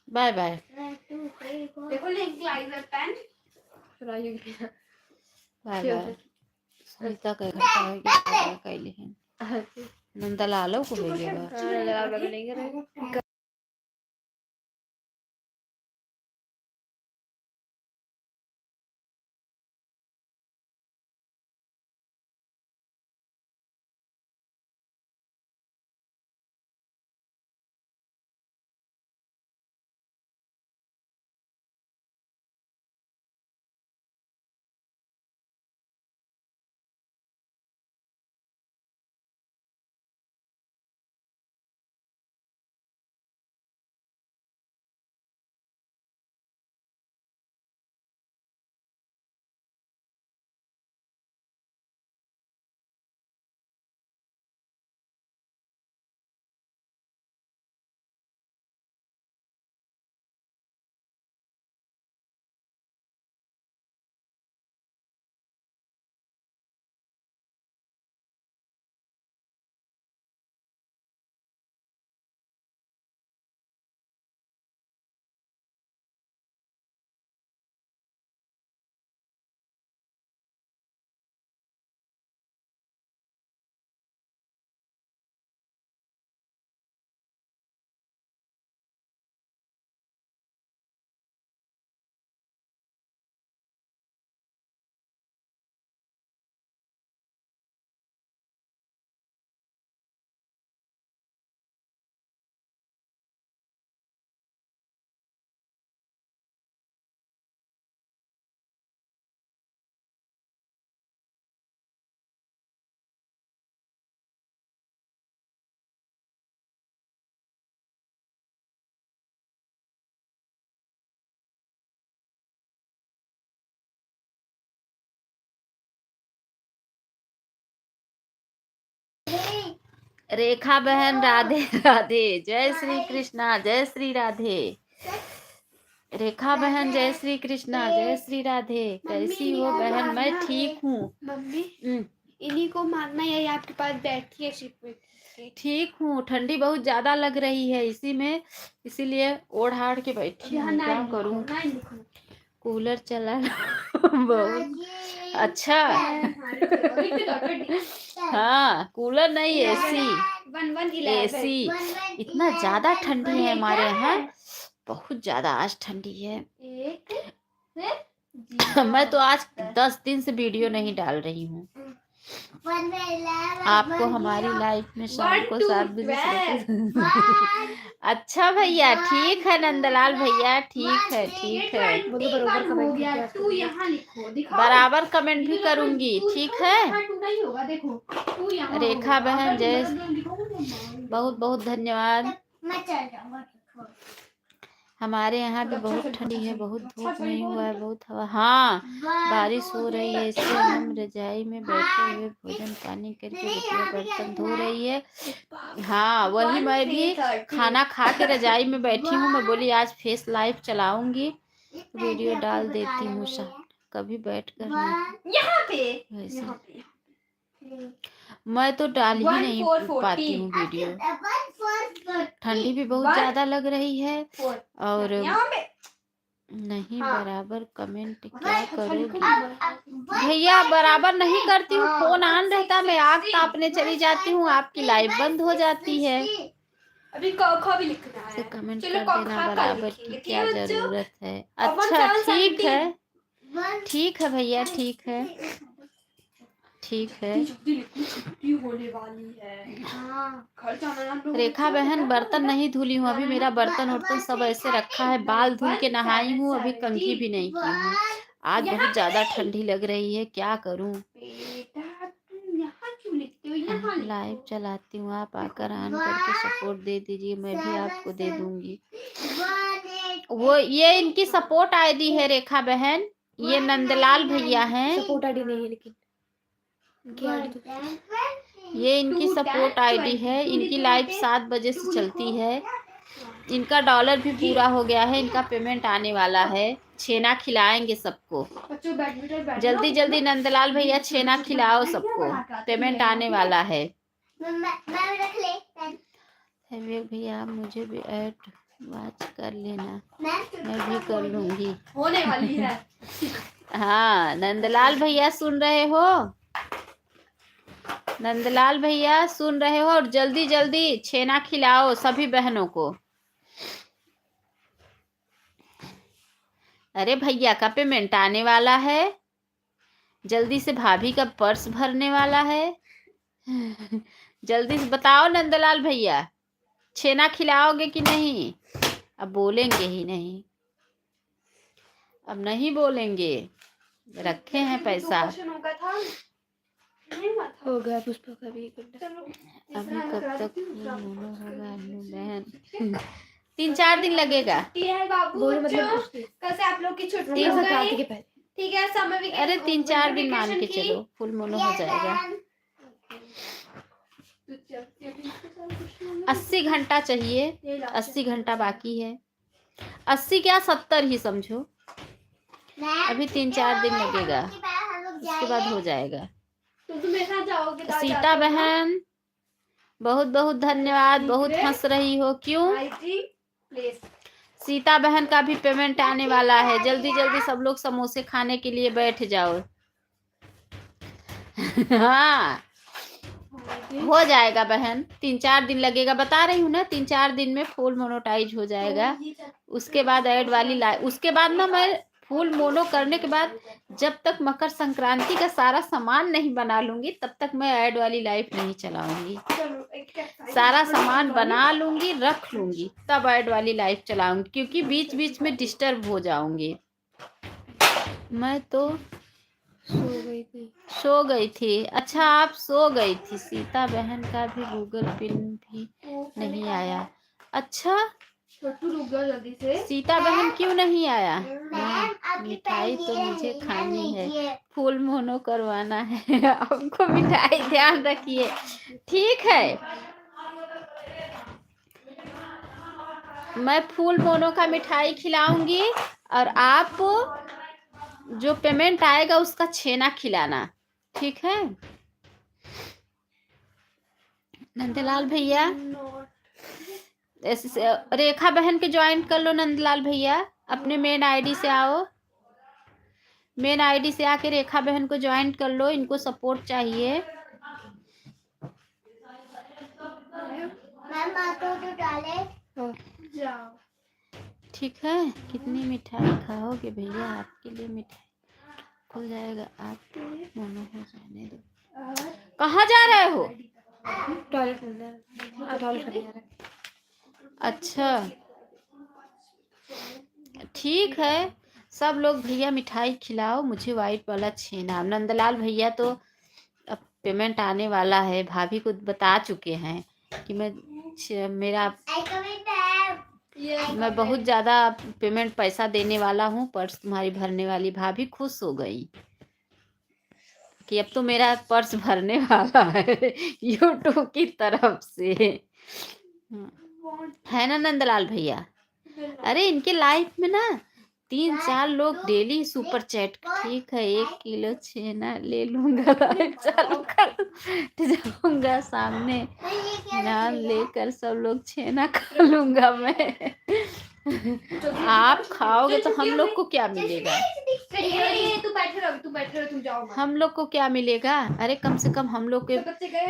Bye bye. देखो link live pen bye bye. Sunita के घर का है कैली है नंदलालो को भेजेगा। रेखा बहन राधे राधे, जय श्री कृष्णा, जय श्री राधे। रेखा बहन जय श्री कृष्णा, जय श्री राधे। कैसी हो बहन? मैं ठीक हूँ मम्मी। इन्हीं को मारना है, आपके पास बैठी है शिप में। ठीक हूँ, ठंडी बहुत ज्यादा लग रही है इसीलिए ओढ़ आढ़ के बैठी हूँ। क्या करूँ, कूलर चला बहुत अच्छा। हाँ कूलर नहीं एसी। इतना ज्यादा ठंडी है हमारे यहाँ, बहुत ज्यादा आज ठंडी है। मैं तो आज 10 दिन से वीडियो नहीं डाल रही हूँ। आपको हमारी लाइफ में शाम को 7 बजे अच्छा भैया, ठीक है नंदलाल भैया, ठीक है। बराबर कमेंट भी करूंगी, ठीक है। रेखा बहन जय, बहुत बहुत धन्यवाद। हमारे यहाँ भी बहुत ठंडी है, बहुत धूप नहीं हुआ है, बहुत हवा। हाँ बारिश हो रही है, इसलिए हम रजाई में बैठे हुए भोजन पानी करके रुपया बर्तन धो रही है। हाँ वही मैं भी खाना खा के रजाई में बैठी हूँ। मैं बोली आज फेस लाइव चलाऊंगी, वीडियो डाल देती हूँ। कभी बैठ कर यहाँ पे मैं तो डाल ही नहीं पाती हूँ वीडियो, ठंडी भी बहुत ज्यादा लग रही है। और नहीं बराबर कमेंट क्या करोगी भैया? बराबर नहीं करती हूँ, फोन ऑन रहता, मैं आग तापने चली जाती हूँ, आपकी लाइव बंद हो जाती है। अभी कौखा भी लिखना है, कमेंट कर देना बराबर की क्या जरूरत है। अच्छा ठीक है भैया, ठीक है। होने वाली है। रेखा बहन बर्तन नहीं धुली हूँ अभी, मेरा बर्तन वर्तन सब ऐसे रखा है। बाल धुल के नहाई हूँ, अभी कंघी भी नहीं की हूँ। आज बहुत ज्यादा ठंडी लग रही है, क्या करूँ। लाइव चलाती हूँ, आप आकर ऑन करके सपोर्ट दे दीजिए, मैं भी आपको दे दूंगी। वो ये इनकी सपोर्ट आईडी है रेखा बहन, ये नंदलाल भैया हैं। सपोर्ट आईडी नहीं है लेकिन ये इनकी सपोर्ट आईडी है। इनकी लाइव 7 बजे से चलती है। इनका डॉलर भी पूरा हो गया है, इनका पेमेंट आने वाला है। छेना खिलाएंगे सबको जल्दी जल्दी। नंदलाल भैया छेना खिलाओ सबको, पेमेंट आने वाला है। भैया मुझे भी ऐड वॉच कर लेना, मैं भी कर लूंगी। होने वाली है। हाँ नंदलाल भैया सुन रहे हो? नंदलाल भैया सुन रहे हो? और जल्दी जल्दी छेना खिलाओ सभी बहनों को। अरे भैया का पेमेंट आने वाला है, जल्दी से भाभी का पर्स भरने वाला है। जल्दी से बताओ नंदलाल भैया, छेना खिलाओगे कि नहीं? अब बोलेंगे ही नहीं, अब नहीं बोलेंगे, रखे हैं पैसा। हो गया पुष्पा का भी। अभी कब तक होगा अन्नू बहन? 3-4 दिन लगेगा। कैसे आप लोग की छुट्टी हो गई? ठीक है समर वीकेंड। अरे 3-4 दिन मान के चलो, फुल मोनो हो जाएगा। 80 घंटा चाहिए, 80 घंटा बाकी है। 80 क्या 70 ही समझो, अभी 3-4 दिन लगेगा, उसके बाद हो जाएगा। तो तुम मेरे साथ जाओगे? सीता बहन बहुत बहुत धन्यवाद, बहुत हंस रही हो क्यों? सीता बहन का भी पेमेंट आने वाला है, जल्दी जल्दी सब लोग समोसे खाने के लिए बैठ जाओ। हाँ हो जाएगा बहन, 3-4 दिन लगेगा, बता रही हूँ ना, 3-4 दिन में फुल मोनोटाइज हो जाएगा। उसके बाद ऐड वाली उसके बाद ना मैं फुल मोनो करने के बाद जब तक मकर संक्रांति का सारा सामान नहीं बना लूंगी तब तक मैं ऐड वाली लाइफ नहीं चलाऊंगी। सारा सामान बना लूंगी, रख लूंगी, तब ऐड वाली लाइफ चलाऊंगी, क्योंकि बीच बीच में डिस्टर्ब हो जाऊंगी। मैं तो सो गई थी। अच्छा आप सो गई थी। सीता बहन का भी गूगल पिन भी नहीं आया। अच्छा रुक जाओ जल्दी से। सीता बहन क्यों नहीं आया? मिठाई तो मुझे खानी है, फुल मोनो करवाना है। आपको मिठाई ध्यान रखिए, ठीक है? मैं फुल मोनो का मिठाई खिलाऊंगी और आप जो पेमेंट आएगा उसका छेना खिलाना, ठीक है? नंदलाल भैया रेखा बहन के ज्वाइन कर लो। नंदलाल भैया अपने मेन आईडी से आओ, मेन आईडी से आके रेखा बहन को ज्वाइन कर लो, इनको सपोर्ट चाहिए। ठीक है? कितनी मिठाई खाओगे भैया? आपके लिए मिठाई खुल जाएगा, आप मोनो हो जाने दो। कहाँ जा रहे हो? टॉयलेट। अच्छा ठीक है, सब लोग भैया मिठाई खिलाओ, मुझे वाइट वाला छेना। नंदलाल भैया तो अब पेमेंट आने वाला है, भाभी को बता चुके हैं कि मैं बहुत ज़्यादा पेमेंट पैसा देने वाला हूँ, पर्स तुम्हारी भरने वाली। भाभी खुश हो गई कि अब तो मेरा पर्स भरने वाला है यूट्यूब की तरफ से, है ना नंदलाल भैया? अरे इनके लाइफ में ना 3-4 लोग डेली सुपर चैट। ठीक है 1 किलो छेना ले लूंगा, चालू कर जाऊंगा सामने, नाम लेकर सब लोग छेना खा लूंगा मैं। आप खाओगे तो हम लोग को क्या मिलेगा? तू बैठे रहो, तुम जाओ। हम लोग को क्या मिलेगा? अरे कम से कम हम लोग के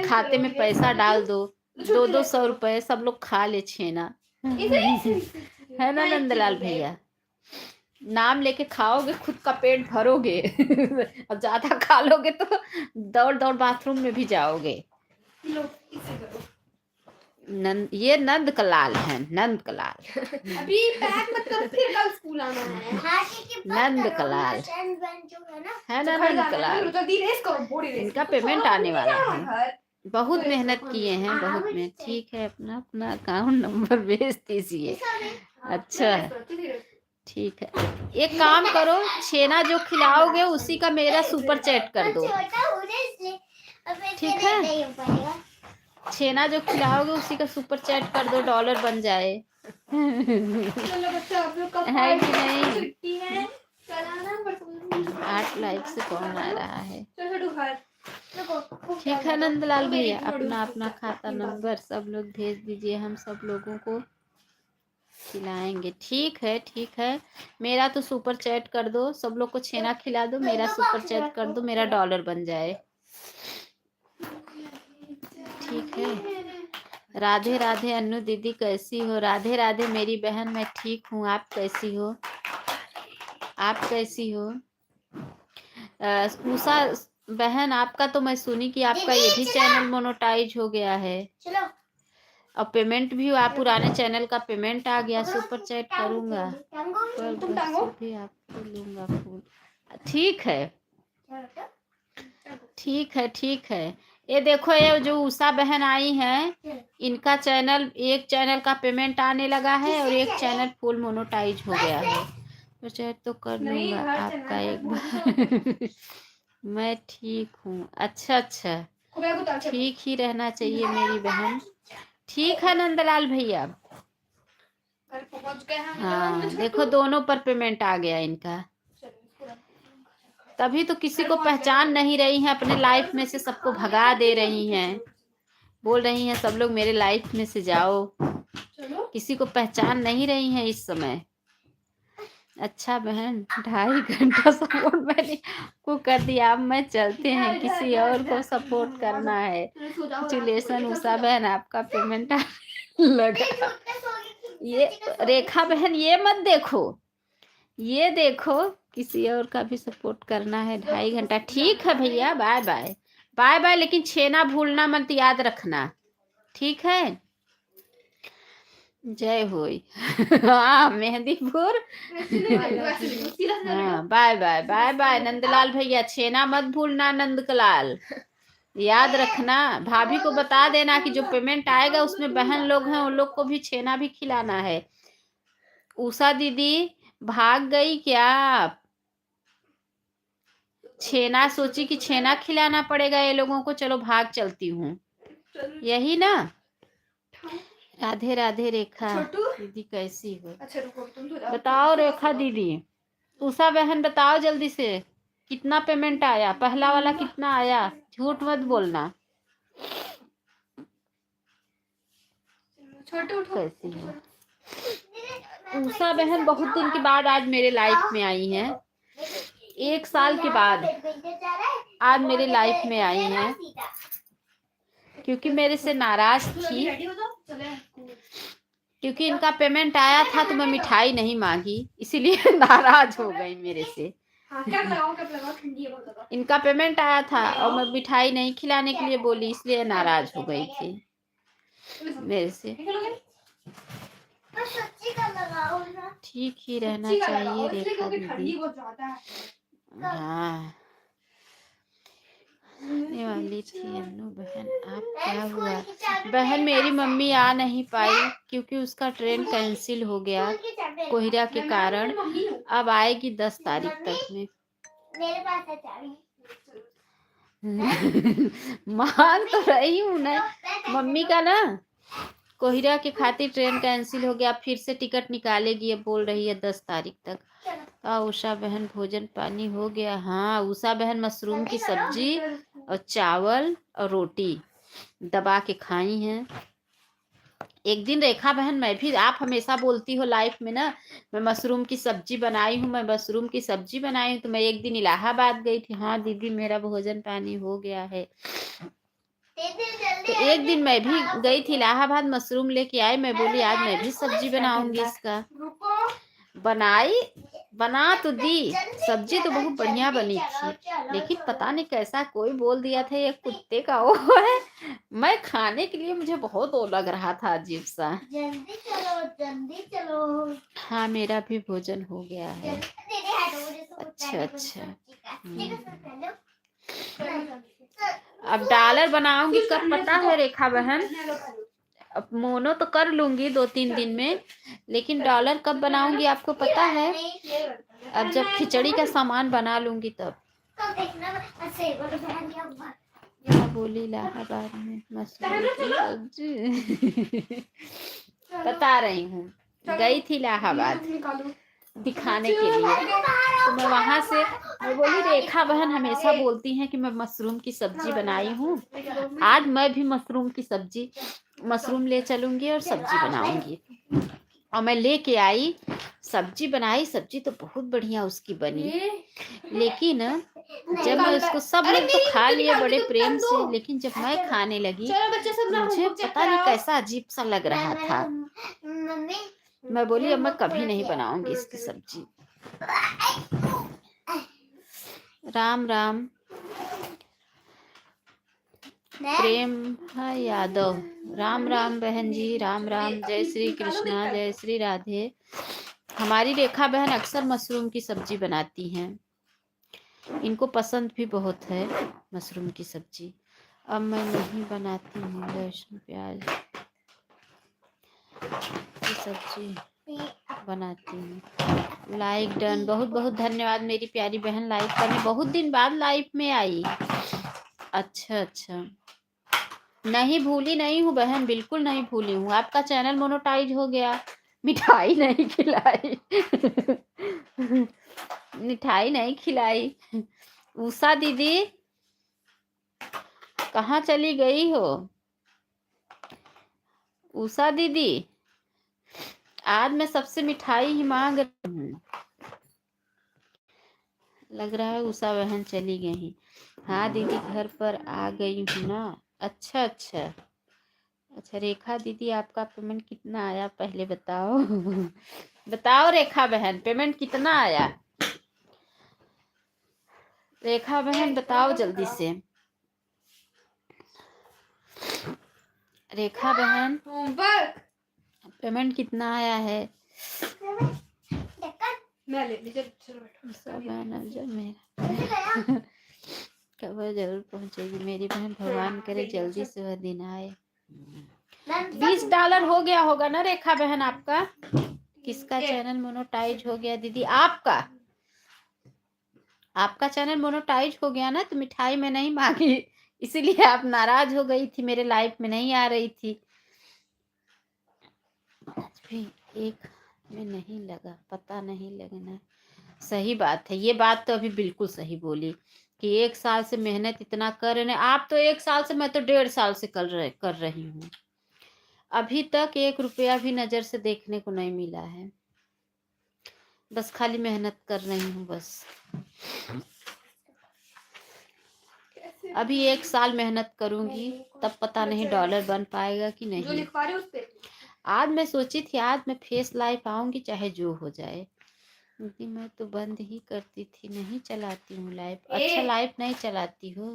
खाते में पैसा डाल दो, 200 रुपए, सब लोग खा ले छेना, है ना नंदलाल भैया? नाम लेके खाओगे, खुद का पेट भरोगे। अब ज्यादा खा लोगे तो दौड़ दौड़ बाथरूम में भी जाओगे। ये नंद कलाल है, नंद कलाल। अभी पैक मत करो, फिर कल स्कूल आना है। नंद कलाल है ना, नंद कलाल। इनका पेमेंट आने वाला है, बहुत मेहनत किए हैं, बहुत मेहनत। ठीक है, अपना अपना अकाउंट नंबर भेज दीजिए। अच्छा ठीक है, एक काम करो, छेना जो खिलाओगे उसी का मेरा सुपर चैट कर दो, ठीक है? छेना जो खिलाओगे उसी का सुपर चैट कर दो, डॉलर बन जाए। चलो बच्चा आप लोग का है कि नहीं? छुट्टी है, 8 लाइक से कौन आ रहा है? चलो घर ठीक है नंदलाल भैया, अपना अपना खाता नंबर सब लोग भेज दीजिए, हम सब लोगों को खिलाएंगे। ठीक है ठीक है। मेरा तो सुपर चैट कर दो, सब लोग को छेना खिला दो, मेरा सुपर चैट कर दो, मेरा डॉलर बन जाए। ठीक है। राधे राधे अन्नू दीदी कैसी हो? राधे राधे मेरी बहन, मैं ठीक हूँ, आप कैसी हो? आप कैसी हो? उषा बहन, आपका तो मैं सुनी कि आपका ये भी चैनल मोनेटाइज हो गया है और पेमेंट भी आप पुराने चैनल का पेमेंट आ गया। सुपर चैट करूंगा पर बच्चे भी आपको लूंगा फूल। ठीक है ठीक है ठीक है। ये देखो, ये जो उषा बहन आई हैं, इनका चैनल, एक चैनल का पेमेंट आने लगा है और एक चैनल फुल मोनेटाइज हो गया है। तो चैट तो कर लूंगा आपका एक बार। मैं ठीक हूँ। अच्छा अच्छा, ठीक ही रहना चाहिए मेरी बहन। ठीक है नंदलाल भैया। हाँ देखो, दोनों पर पेमेंट आ गया इनका। तभी तो किसी को पहचान नहीं रही हैं, अपने लाइफ में से सबको भगा दे रही हैं, बोल रही हैं सब लोग मेरे लाइफ में से जाओ। किसी को पहचान नहीं रही हैं इस समय। अच्छा बहन, 2.5 घंटा सपोर्ट मैंने को कर दिया, अब मैं चलते हैं, किसी और को सपोर्ट करना है। चुलेसन उषा बहन, आपका पेमेंट लगा। ये रेखा बहन, ये मत देखो, ये देखो, किसी और का भी सपोर्ट करना है। 2.5 घंटा। ठीक है भैया, बाय बाय बाय बाय, लेकिन छेना भूलना मत, याद रखना। ठीक है, जय होई। हाँ मेहंदीपुर। हाँ bye bye bye bye Nandlal भैया, छेना मत भूलना नंदकलाल, याद रखना। भाभी को बता देना कि जो पेमेंट आएगा उसमें बहन लोग हैं, उन लोग को भी छेना भी खिलाना है। उषा दीदी भाग गई क्या? छेना सोची कि छेना खिलाना पड़ेगा ये लोगों को, चलो भाग चलती हूँ, यही ना। राधे राधे रेखा दीदी, कैसी हो? बताओ रेखा दीदी, उषा बहन बताओ जल्दी से, कितना पेमेंट आया? पहला वाला कितना आया? झूठ मत बोलना। कैसी हो? उषा बहन बहुत दिन के बाद आज मेरे लाइफ में आई हैं, 1 साल के बाद आज मेरे लाइफ में आई हैं, क्योंकि मेरे से नाराज थी, क्योंकि इनका पेमेंट आया था तो मैं मिठाई नहीं मांगी, इसीलिए नाराज हो गई मेरे से। इनका पेमेंट आया था और मैं मिठाई नहीं खिलाने के लिए बोली, इसलिए नाराज हो गई थी मेरे से। ठीक ही रहना चाहिए रेखा दीदी। हाँ ये वाली थी अन्नू बहन। आप क्या हुआ बहन? मेरी मम्मी आ नहीं पाई क्योंकि उसका ट्रेन कैंसिल हो गया कोहरा के कारण। अब आएगी 10 तारीख तक में। मेरे पास है चाबी। मान तो रही हूँ ना, मम्मी का ना कोहरा के खातिर ट्रेन कैंसिल हो गया, फिर से टिकट निकालेगी, अब बोल रही है 10 तारीख तक। उषा बहन भोजन पानी हो गया? हाँ उषा बहन मशरूम की सब्जी और चावल और रोटी दबा के खाई हैं। एक दिन रेखा बहन, मैं भी, आप हमेशा बोलती हो लाइफ में ना, मैं मशरूम की सब्जी बनाई हूँ, मैं मशरूम की सब्जी बनाई हूँ, तो मैं एक दिन इलाहाबाद गई थी। हाँ दीदी मेरा भोजन पानी हो गया है। तो एक दिन मैं भी गई थी इलाहाबाद, मशरूम लेके आई, मैं बोली आज मैं भी सब्जी बनाऊंगी इसका। बना तो दी, सब्जी तो बहुत बढ़िया बनी थी, लेकिन पता नहीं कैसा कोई बोल दिया था ये कुत्ते का वो है। मैं खाने के लिए मुझे बहुत वो लग रहा था अजीब सा। जल्दी चलो जल्दी चलो। हाँ मेरा भी भोजन हो गया है। अच्छा अच्छा। अब डॉलर बनाऊंगी कब पता है रेखा बहन? अब मोनो तो कर लूंगी 2-3 दिन में, लेकिन डॉलर कब बनाऊंगी आपको पता है? अब जब खिचड़ी का सामान बना लूंगी तब। क्या बोली इलाहाबाद में मशरूम की सब्जी? बता रही हूँ, गई थी इलाहाबाद दिखाने के लिए, तो मैं वहां से मैं बोली रेखा बहन हमेशा बोलती हैं कि मैं मशरूम की सब्जी बनाई हूँ, आज मैं भी मशरूम की सब्जी, मशरूम ले चलूंगी और सब्जी बनाऊंगी। और मैं लेके आई, सब्जी बनाई। सब्जी तो बहुत बढ़िया उसकी बनी, लेकिन जब मैं उसको, सब लोग तो खा लिए बड़े प्रेम से, लेकिन जब मैं खाने लगी मुझे पता नहीं कैसा अजीब सा लग रहा था। मैं बोली अब मैं कभी नहीं बनाऊंगी इसकी सब्जी। राम राम। प्रेम यादव, राम राम बहन जी, राम राम। जय श्री कृष्णा, जय श्री राधे। हमारी रेखा बहन अक्सर मशरूम की सब्जी बनाती हैं, इनको पसंद भी बहुत है मशरूम की सब्जी। अब मैं नहीं बनाती हूँ लहसुन प्याज की सब्जी बनाती हूँ। लाइक डन, बहुत बहुत धन्यवाद मेरी प्यारी बहन लाइक करने। बहुत दिन बाद लाइव में आई। अच्छा अच्छा, नहीं भूली नहीं हूँ बहन, बिल्कुल नहीं भूली हूँ। आपका चैनल मोनेटाइज हो गया। मिठाई नहीं खिलाई मिठाई नहीं खिलाई। उषा दीदी कहाँ चली गई हो? उषा दीदी, आज मैं सबसे मिठाई ही मांग रही हूँ। लग रहा है उषा बहन चली गई। हाँ दीदी, घर पर आ गई हूँ ना। अच्छा अच्छा अच्छा। रेखा दीदी, आपका पेमेंट कितना आया पहले बताओ बताओ रेखा बहन, पेमेंट कितना आया? रेखा बहन बताओ जल्दी से। रेखा बहन, पेमेंट कितना आया है? मेरा खबर जरूर पहुंचेगी मेरी बहन, भगवान करे जल्दी से वह दिन आए। $20 हो गया होगा ना रेखा बहन आपका? किसका चैनल मोनेटाइज हो गया दीदी? आपका चैनल मोनेटाइज हो गया ना, तो मिठाई में नहीं मांगी, इसीलिए आप नाराज हो गई थी, मेरे लाइव में नहीं आ रही थी। भी एक में नहीं लगा, पता नहीं लगना। सही बात है, ये बात तो अभी बिल्कुल सही बोली कि 1 साल से मेहनत इतना कर रहे हैं आप। तो 1 साल से, मैं तो 1.5 साल से कर रही हूँ। अभी तक 1 रुपया भी नजर से देखने को नहीं मिला है। बस खाली मेहनत कर रही हूँ बस। अभी 1 साल मेहनत करूंगी, तब पता नहीं डॉलर बन पाएगा कि नहीं। आज मैं सोची थी आज मैं फेस लाइव आऊंगी चाहे जो हो जाए, क्योंकि मैं तो बंद ही करती थी, नहीं चलाती हूँ लाइव। अच्छा, लाइव नहीं चलाती हो?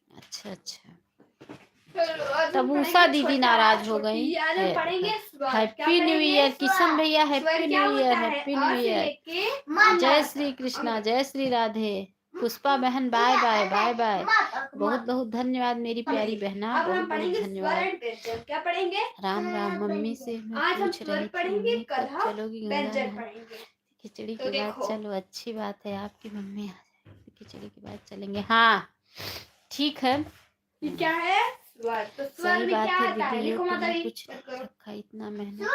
अच्छा अच्छा। तब उषा दीदी नाराज हो गई। हैप्पी न्यू ईयर किशन भैया, happy new year, happy new year. जय श्री कृष्णा, जय श्री राधे। पुष्पा बहन बाय बाय बाय बाय। बहुत बहुत धन्यवाद मेरी प्यारी बहना, बहुत बहुत धन्यवाद। क्या पढ़ेंगे? राम राम। मम्मी से मैं पूछ रही थी मम्मी कब चलोगी गंगा? खिचड़ी के बाद चलो, अच्छी बात है, आपकी मम्मी आ जाए खिचड़ी के बाद चलेंगे। हाँ ठीक है। क्या है? सही बात है दीदी, ये तो मैं कुछ रखा इतना मेहनत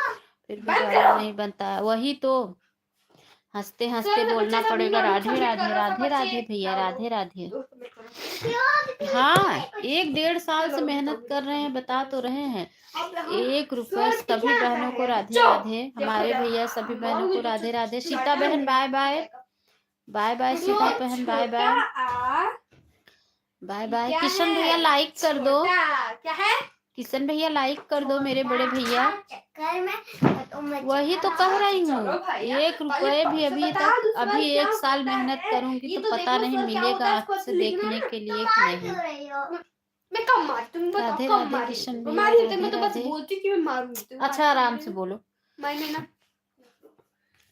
फिर भी डॉलर नहीं बनता। वही तो हंसते हंसते बोलना पड़ेगा। राधे राधे, राधे राधे भैया, राधे राधे। हाँ, 1-1.5 साल से मेहनत कर रहे हैं, बता तो रहे हैं। 1 रुपए। सभी बहनों को राधे राधे, हमारे भैया सभी बहनों को राधे राधे। सीता बहन bye bye bye bye. Sita बहन bye bye bye bye. Kishan भैया लाइक कर दो। क्या है? किशन भैया लाइक कर दो मेरे बड़े भैया। वही तो कह रही हूँ, 1 रुपए भी अभी तक, अभी 1 साल मेहनत करूंगी तो पता नहीं मिलेगा आँख से देखने के लिए कि नहीं। मैं कब मारती हूँ? राधे राधे किशन भैया, राधे राधे। अच्छा आराम से बोलो। मैंने ना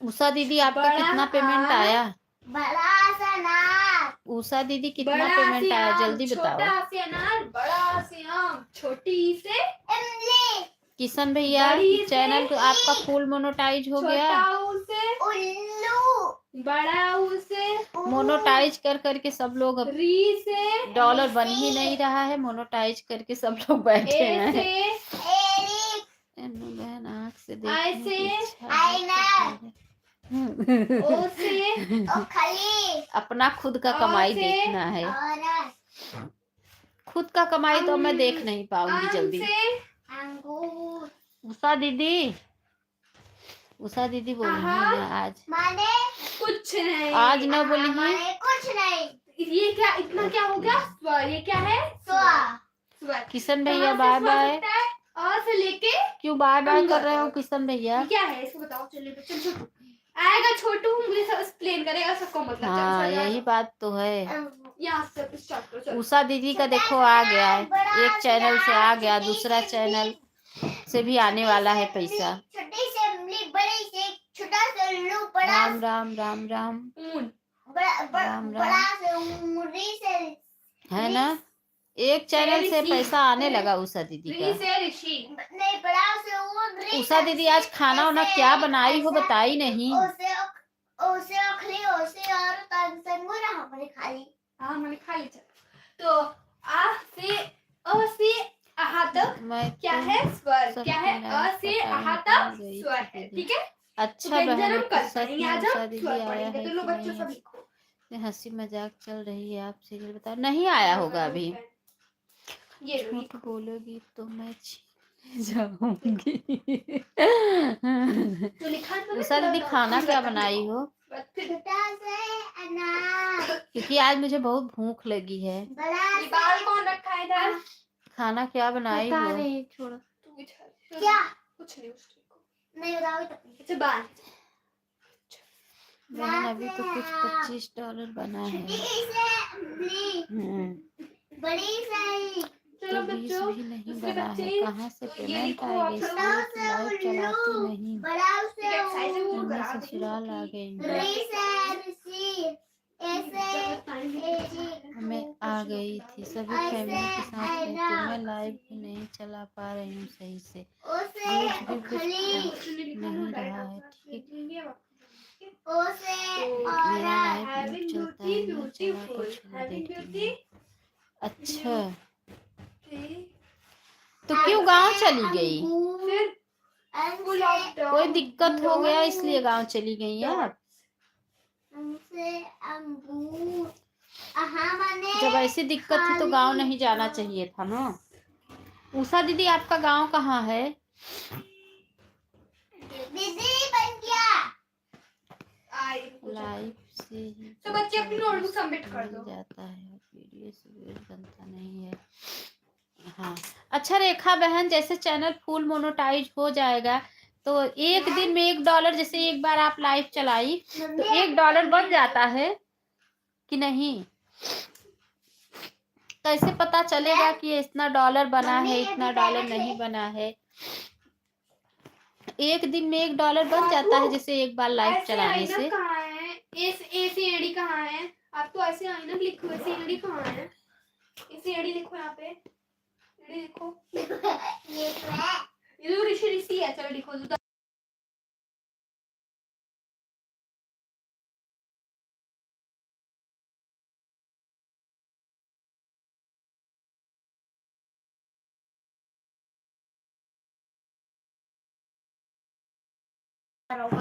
उषा दीदी आपका कितना पेमेंट आया? बड़ा सा अनार। उषा दीदी कितना पेमेंट आया जल्दी बताओ। छोटा से अनार, बड़ा से आम, छोटी से इमली। किशन भैया चैनल तो आपका फुल मोनेटाइज हो गया। उल्लू। बड़ा उसे मोनेटाइज कर करके सब लोग अब री से डॉलर बन ही नहीं रहा है, मोनेटाइज करके सब लोग बैठे हैं। बहन आँख से देखने की इच्छा है। अपना खुद का कमाई देखना है। खुद का कमाई तो मैं देख नहीं पाऊंगी जल्दी। उषा दीदी उषा दीदी बोली आहा। है ना आज माने कुछ नहीं। आज न बोली है माने कुछ नहीं। ये क्या इतना क्या हो गया? स्वर। ये क्या है? स्वर। किशन भैया कहाँ से बाय स्वर बाय। बनता है? अ से लेके क्यों बाय बाय अंदर कर रहे हो तक। किशन भैया? ये क्या है इसको बताओ। चलिए चल छोटू आएगा। छोटू मुझे सब एक्सप्लेन करेगा सबको मतलब। चल, हाँ चल, यही बात तो है। यहाँ से स्टार्ट करो। चल। उषा दीदी का देखो आ गया है, एक चैनल से आ गया, दूसरा चैनल से भी आने वाला है पैसा। छोटी से इमली, बड़ी से छोटा से उल्लू, बड़ा राम राम राम राम ऊन। राम बड़ा से उंगली से है ना। एक चैनल से पैसा आने लगा उषा दीदी ऋषि का। से ऋषि। नहीं, बड़ा से उंगली। उषा दीदी आज खाना वाना क्या बनाई हो बताई नहीं। ओसे ओसे ओखली ओसे और तंगुरा हमने खाली। हाँ मैंने खा ली। तो अ से आहा तक मैं क्या तो है? स्वर। सब क्या है? लाइन अ से पता आहा नहीं तक कहाँ गई स्वर थी है। दीदी। ठीक है। अच्छा व्यंजन बहन हम कल सच पढ़ेंगे। में आज उषा हम दीदी स्वर आया पढ़ेंगे। है तो कि लो बच्चों नहीं? सब लिखो। हंसी मजाक चल रही है, आप सीरियल बता नहीं आया होगा अभी। ये लो झूठ बोलोगी तो मैं जाऊंगी। तो लिखा तो उषा दीदी खाना क्या बनाई हो? छोटा से अनार, क्योंकि आज मुझे बहुत भूख लगी है। बड़ा ये बाल कौन रखा है इधर? खाना क्या बनाई हो? छोड़ो तू बिछा। क्या? कुछ नहीं उसको नहीं बताओ तो। अच्छा बाल। बहन अभी तो कुछ $25 बना है। छोटी से इमली, बड़ी से चलो तो 20 बच्चों भी नहीं दूसरे बना बच्चे है। कहाँ से ये पेमेंट लिखो आएगा? आप इसलिए लोग। तो लाइव चलाती नहीं। बड़ा से एक्सरसाइज वो तो मैं करा देंगे ससुराल आ गई हूँ। ऋषि से ऋषि, मैं आ गई थी, सभी फैमिली के साथ रहती हूँ। मैं लाइव भी नहीं चला पा रही हूँ सही से। व्यूज भी कुछ नहीं रहा है ठीक। मेरा लाइव न्यूज चलता है, नहीं चला तो छोड़ देती हूँ। अच्छा तो क्यों गांव चली गई? कोई दिक्कत हो गया इसलिए गांव चली गई आप? जब ऐसी दिक्कत थी तो गांव नहीं जाना चाहिए था ना। उषा दीदी आपका गांव कहाँ है? दीदी बन गया। लाइव से ही तो बच्चे अपनी नोटबुक सबमिट कर मिल दो। जाता है और वीडियो से बनता नहीं है। हाँ अच्छा रेखा बहन, जैसे चैनल फुल मोनेटाइज हो जाएगा तो एक दिन में $1, जैसे एक बार आप लाइव चलाई तो $1 बन जाता है कि नहीं? कैसे पता चलेगा कि इतना डॉलर बना है इतना डॉलर नहीं बना है? एक दिन में $1 बन जाता है जैसे एक बार लाइव चलाने से। कहाँ है? ऐसी एडी कहाँ है? आप तो ऐसे आई ना लिखो। ऐसी एडी कहाँ है? ऐसी एडी लिखो यहाँ पे। एडी लिखो। ये तो है। ये तो ऋषि ऋषि है। चलो लिखो।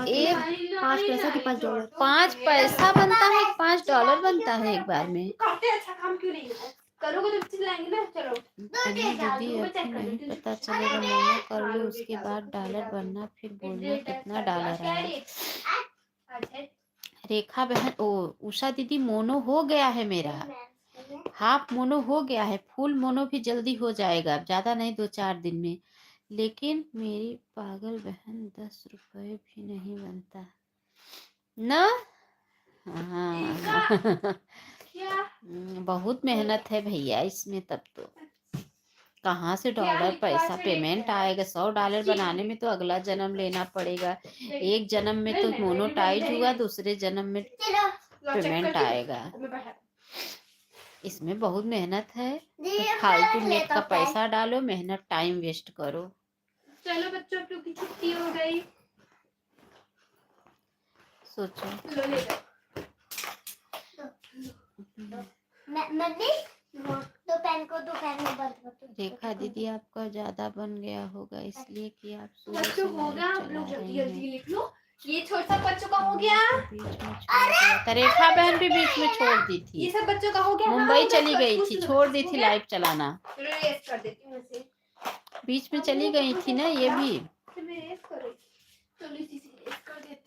एक 5 पैसा कि $5? 5 पैसा बनता है, $5 बनता है एक बार में। करते अच्छा काम क्यों नहीं है? करोगे तो चिल्लाएंगे ना। चलो नहीं दीदी अभी नहीं पता चलेगा, मोनो कर लो उसके बाद डॉलर बनना, फिर बोलना कितना डॉलर आया। रेखा बहन ओ उषा दीदी मोनो हो गया है मेरा। हाफ मोनो हो गया है, फुल मोनो भी जल्दी हो जाएगा, ज्यादा नहीं 2-4 दिन में। लेकिन मेरी पागल बहन 10 रुपए भी नहीं बनता ना। हाँ बहुत मेहनत है भैया इसमें। तब तो कहाँ से डॉलर पैसा पेमेंट आएगा? $100 बनाने में तो अगला जन्म लेना पड़ेगा। एक जन्म में तो मोनोटाइज हुआ, दूसरे जन्म में पेमेंट आएगा। इसमें बहुत मेहनत है। तो फालतू नेट का पैसा डालो, मेहनत टाइम वेस्ट करो। चलो बच्चों की छुट्टी हो गई। सोचो लो ले मम्मी दो पेन को बंद कर दो। रेखा दीदी आपका ज्यादा बन गया होगा इसलिए कि आप सुबह से बच्चों हो लाइव गया। आप चला लोग जल्दी रही जल्दी हैं। लिख लो। ये छोटा बच्चों का हो गया। बीच में छोड़ दिया था। रेखा बहन भी बीच में छोड़ दी ये थी, सब बच्चों का हो गया। मुंबई चली गई थी, छोड़ दी थी लाइव चलाना। रेस कर देती हूँ इसे। बीच में चली गई थी ना ये भी। मैं रेस करो। चलो इसी से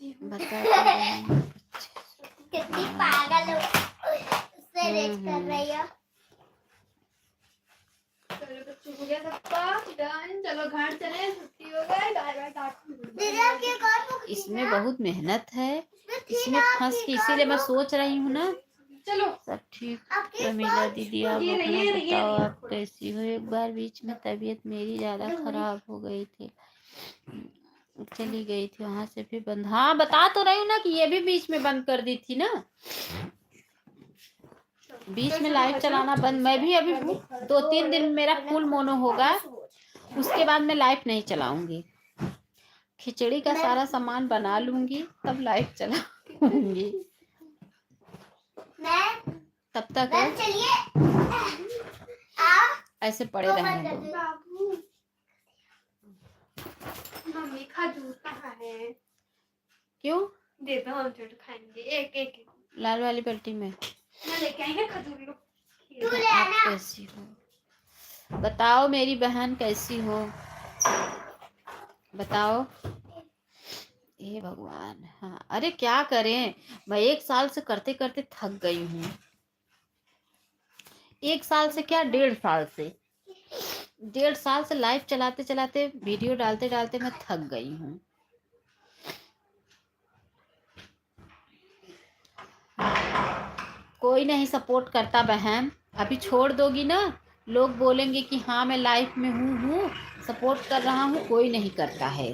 बता तो रही हूँ। कितनी पागल हो, उससे रेट कर रही हो। चलो बच्चों हो गया सबका डन, चलो घर चले, छुट्टी हो गई, बाय बाय दीदी आप ये कौन इसमें बहुत मेहनत है, इसमें फंस के, इसीलिए मैं सोच रही हूँ ना। चलो सब ठीक। प्रमीला दीदी आप अपना बताओ, आप कैसी हो? एक बार बीच में तबीयत मेरी ज़्यादा खराब हो गई थी, चली गई थी, वहां से फिर बंद। हाँ बता तो रही हूँ ना कि ये भी बीच में बंद कर दी थी ना, बीच में लाइव चलाना बंद। मैं भी अभी 2-3 दिन मेरा फुल मोनो होगा, उसके बाद मैं लाइव नहीं चलाऊंगी। खिचड़ी का सारा सामान बना लूंगी तब लाइव चलाऊंगी। तब तक चलिए ऐसे पड़े रहेंगे। बाबू मम्मी खजूर कहाँ है? क्यों? दे दो, हम छोटे खाएंगे एक एक। लाल वाली पट्टी में मैं लेके आई ना खजूर लो। आप कैसी हो बताओ, मेरी बहन कैसी हो बताओ। हे भगवान। हाँ अरे क्या करें, मैं 1 साल से करते करते थक गई हूँ। 1 साल से क्या, 1.5 साल से, 1.5 साल से लाइव चलाते चलाते, वीडियो डालते डालते मैं थक गई हूँ। कोई नहीं सपोर्ट करता बहन, अभी छोड़ दोगी ना, लोग बोलेंगे कि हाँ मैं लाइफ में हूँ सपोर्ट कर रहा हूँ, कोई नहीं करता है,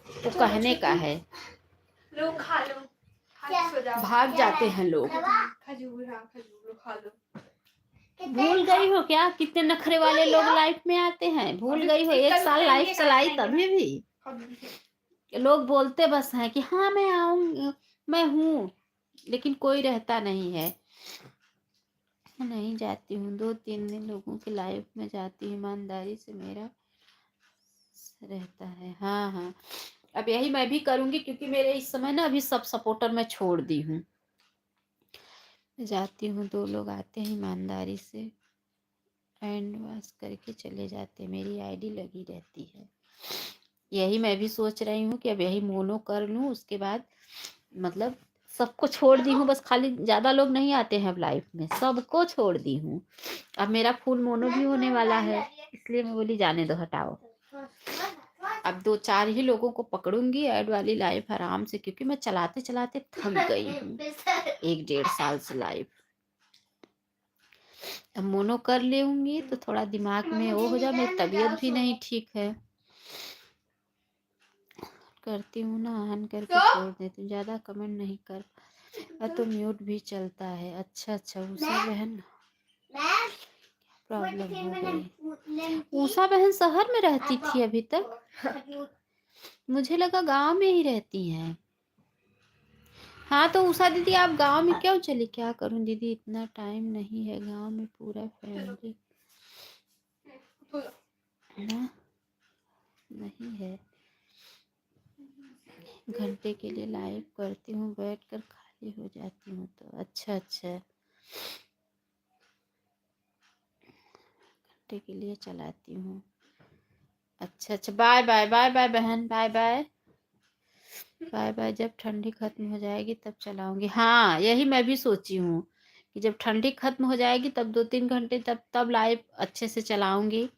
तो कहने का है। लो खा लो, सो जाओ। भाग जाते हैं लोग। खजूर, हाँ खजूर लो, खा लो। भूल गई हो क्या कितने नखरे वाले लोग लाइफ में आते हैं? भूल गई हो? 1 साल लाइफ चलाई तभी भी लोग बोलते बस हैं कि हाँ मैं आऊंगी, मैं हूँ, लेकिन कोई रहता नहीं है। नहीं जाती हूँ, 2-3 दिन लोगों के लाइफ में जाती हूँ, ईमानदारी से मेरा रहता है। हाँ हाँ अब यही मैं भी करूंगी, क्योंकि मेरे इस समय ना अभी सब सपोर्टर मैं छोड़ दी हूँ। जाती हूँ, 2 लोग आते हैं ईमानदारी से, एंड वाश करके चले जाते, मेरी आईडी लगी रहती है। यही मैं भी सोच रही हूँ कि अब यही मोनो कर लूँ, उसके बाद मतलब सबको छोड़ दी हूँ, बस खाली ज़्यादा लोग नहीं आते हैं अब लाइफ में, सबको छोड़ दी हूँ। अब मेरा फुल मोनो भी होने वाला है, इसलिए मैं बोली जाने दो, हटाओ। अब 2-4 ही लोगों को पकड़ूंगी ऐड वाली लाइफ आराम से, क्योंकि मैं चलाते चलाते थक गई हूँ 1-1.5 साल से लाइव। अब मोनो कर लेंगी तो थोड़ा दिमाग में वो हो जाए, मेरी तबीयत भी नहीं ठीक है। करती हूँ ना, ऑन करके छोड़ देती हूँ, ज़्यादा कमेंट नहीं कर। अब तो म्यूट भी चलता है। अच्छा उषा बहन प्रॉब्लम हो गई। उषा बहन शहर में रहती थी अभी तक, मुझे लगा गांव में ही रहती हैं। हाँ तो उषा दीदी आप गांव में क्यों चली? क्या करूं दीदी, इतना टाइम नहीं है गांव में, पूरा फैमिली ना नहीं है। घंटे के लिए लाइव करती हूँ, बैठकर खाली हो जाती हूँ तो। अच्छा घंटे के लिए चलाती हूँ। अच्छा बाय बाय बाय बाय बहन, बाय बाय बाय बाय। जब ठंडी खत्म हो जाएगी तब चलाऊंगी। हाँ यही मैं भी सोची हूँ कि जब ठंडी खत्म हो जाएगी तब 2-3 घंटे तब लाइव अच्छे से चलाऊंगी।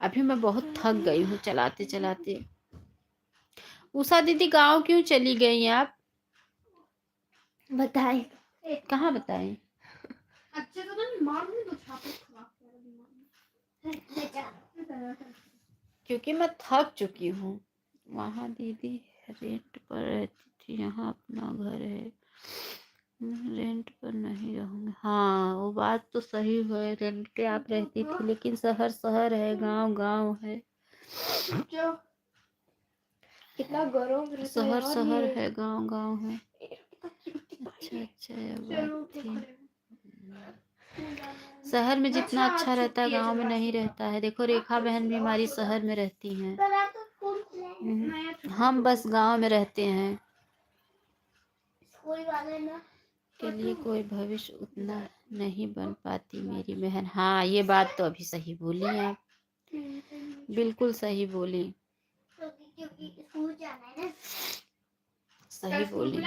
अभी मैं बहुत थक गई हूँ चलाते चलाते। उषा दीदी गांव क्यों चली गई आप? बताएं। कहाँ बताएं? अच्छे तो नहीं मार नहीं दो छापे क्योंकि मैं थक चुकी हूँ। वहाँ दीदी रेंट पर रहती थी, यहाँ अपना घर है, रेंट पर नहीं रहूँगी। हाँ वो बात तो सही है, रेंट पे आप रहती थी, लेकिन शहर है, गांव है। कितना गरम शहर है, गांव है। अच्छा बात थी। शहर में जितना अच्छा रहता है गांव में नहीं रहता है। देखो रेखा बहन भी हमारी शहर में रहती हैं, हम बस गांव में रहते हैं। के लिए कोई भविष्य उतना नहीं बन पाती मेरी बहन। हाँ ये बात तो अभी सही बोली आप, बिल्कुल सही बोली। सही बोली।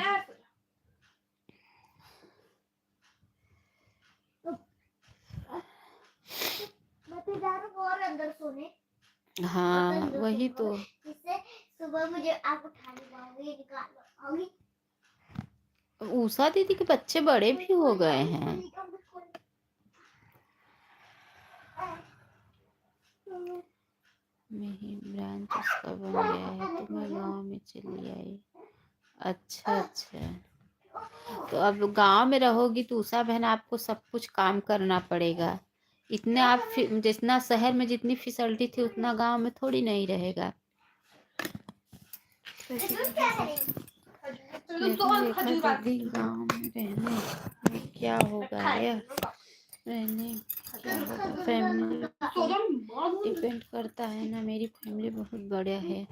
मैं तो जा रहा हूँ और अंदर सोने। हाँ वही तो। इससे सुबह मुझे आप उठाने पाओगे, निकाल आओगी। उषा दीदी के बच्चे बड़े भी हो गए हैं। मेरी ब्रांच उसका बन गया है तो मैं गांव में चली आई। अच्छा अच्छा, तो अब गांव में रहोगी तो उषा बहन आपको सब कुछ काम करना पड़ेगा। इतने आप जितना शहर में जितनी फैसिलिटी थी उतना गांव में थोड़ी नहीं रहेगा। गांव में रहने क्या होगा यार, रहने क्या होगा, फैमिली डिपेंड करता है ना। मेरी फैमिली बहुत बड़ा है।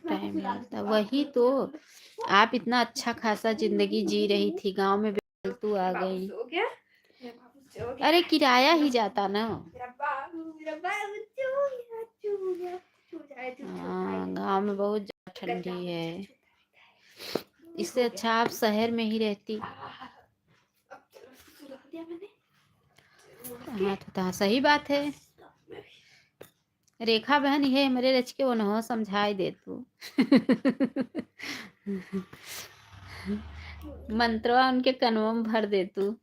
टाइम मिलता वही तो। आप इतना अच्छा खासा जिंदगी जी रही थी, गांव में बेलतू आ गई। अरे किराया ही जाता ना। हाँ गांव में बहुत ज्यादा ठंडी है, इससे अच्छा आप शहर में ही रहती। हाँ तो सही बात है। रेखा बहन ये मेरे रच के वो न समझाई दे तू। मंत्रवा उनके कनवों में भर दे तू,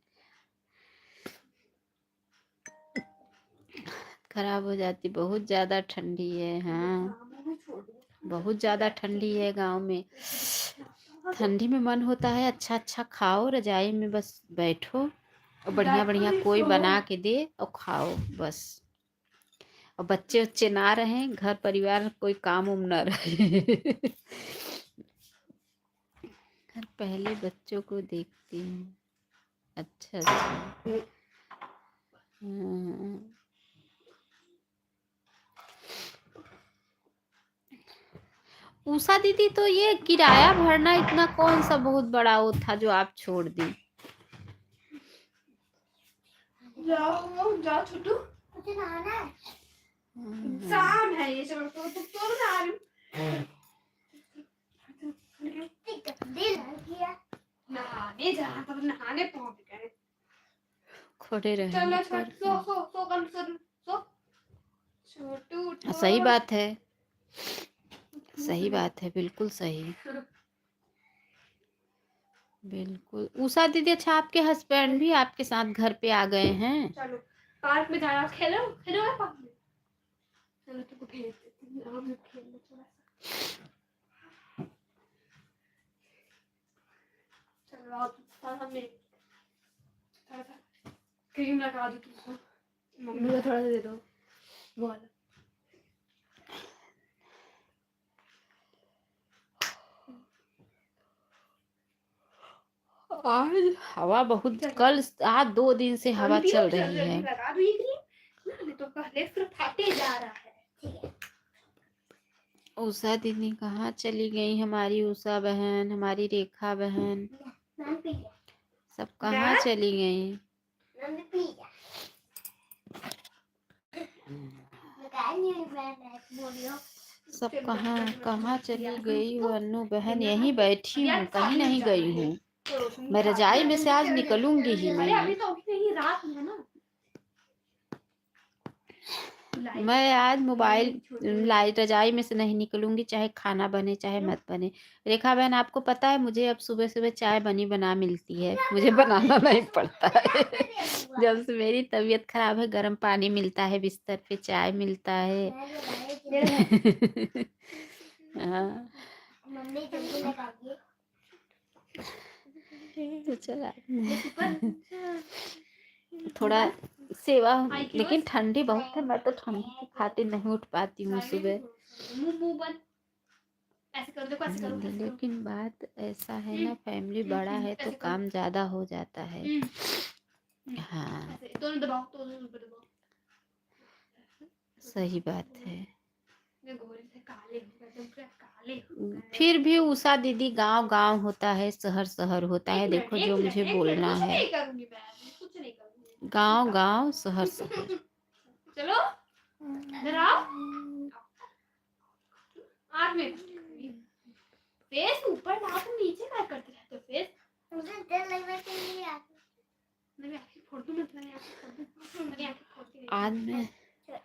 खराब हो जाती। बहुत ज्यादा ठंडी है। हाँ बहुत ज्यादा ठंडी है गांव में। ठंडी में मन होता है अच्छा अच्छा खाओ, रजाई में बस बैठो और बढ़िया बढ़िया कोई बना के दे और खाओ बस। और बच्चे उच्चे ना रहे, घर परिवार कोई काम उम ना रहे। घर पहले बच्चों को देखती हूँ। अच्छा अच्छा। उषा दीदी तो ये किराया भरना इतना कौन सा बहुत बड़ा वो था जो आप छोड़ दी। जाओ जाओ छोटू, मुझे नहाना है। शाम है ये सब तो नहा रही हूँ। नहाने जा तब नहाने पहुंच गए। खोटे रहे। चलो सो सो सो कल सो छोटू। सही बात है, सही बात है, बिल्कुल सही, बिल्कुल। उषा दीदी अच्छा आपके हस्बैंड भी आपके साथ घर पे आ गए हैं। चलो पार्क में जाना, खेलो खेलो है पार्क में। चलो तुमको भेज देती हूँ, हम लोग खेल ले थोड़ा सा। चलो आओ थोड़ा सा क्रीम लगा दो तुमको, मम्मी को थोड़ा सा दे दो वो वाला। आज हवा बहुत, कल आज 2 दिन से हवा चल रही है। लगा दो ये क्रीम, नहीं तो पहले फिर फटे जा रहा है। ठीक है। उषा दीदी कहाँ चली गई, हमारी उषा बहन, हमारी रेखा बहन, सब कहाँ चली गई। सब कहाँ कहाँ चली गई वो अन्नू बहन। यहीं बैठी हूँ, कहीं नहीं गई हूँ। मैं रजाई में से आज निकलूंगी ही नहीं। अभी तो नहीं, रात में है ना। मैं आज मोबाइल लाइट रजाई में से नहीं निकलूंगी, चाहे खाना बने चाहे मत बने। रेखा बहन आपको पता है मुझे अब सुबह सुबह चाय बनी बना मिलती है, मुझे बनाना नहीं पड़ता है। जब से मेरी तबीयत खराब है गर्म पानी मिलता है, बिस्तर पे चाय मिलता है। हाँ तो चला थोड़ा सेवा, लेकिन ठंडी बहुत है, मैं तो ठंडी के खातिर नहीं उठ पाती हूँ सुबह। लेकिन बात ऐसा है ना, फैमिली बड़ा है तो काम ज्यादा हो जाता है। हाँ सही बात है। फिर भी उषा दीदी गांव गांव होता है, शहर शहर होता है। देखो जो मुझे बोलना है, गांव गांव शहर शहर। चलो इधर आओ। आग में फेस ऊपर ना तुम नीचे क्या करते रहते हो फेस। मुझे डर लग रहा है कि मेरी मेरी आंखें फोड़ दूं मैं तुम्हारी आंखें फोड़ दूं मेरी आंखें फोड़ के आज में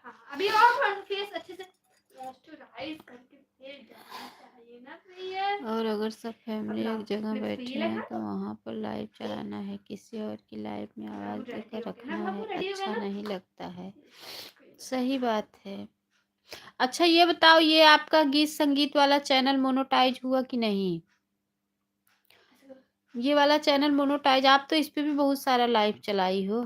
हाँ अभी और थोड़ा फेस अच्छे से मॉइस्चराइज करके फिर जाना चाहिए ना भैया। और अगर सब फैमिली अब एक जगह मैं बैठी फील है है तो वहाँ पर लाइव चलाना है, किसी और की लाइव में आवाज़ रेडी देकर हो गया ना रखना बाबू, है, रेडी हो गया अच्छा ना। नहीं लगता है। सही बात है। अच्छा ये बताओ, ये आपका गीत संगीत वाला चैनल मोनेटाइज हुआ कि नहीं? ये वाला चैनल मोनेटाइज, आप तो इस पे भी बहुत सारा लाइव चलाई हो।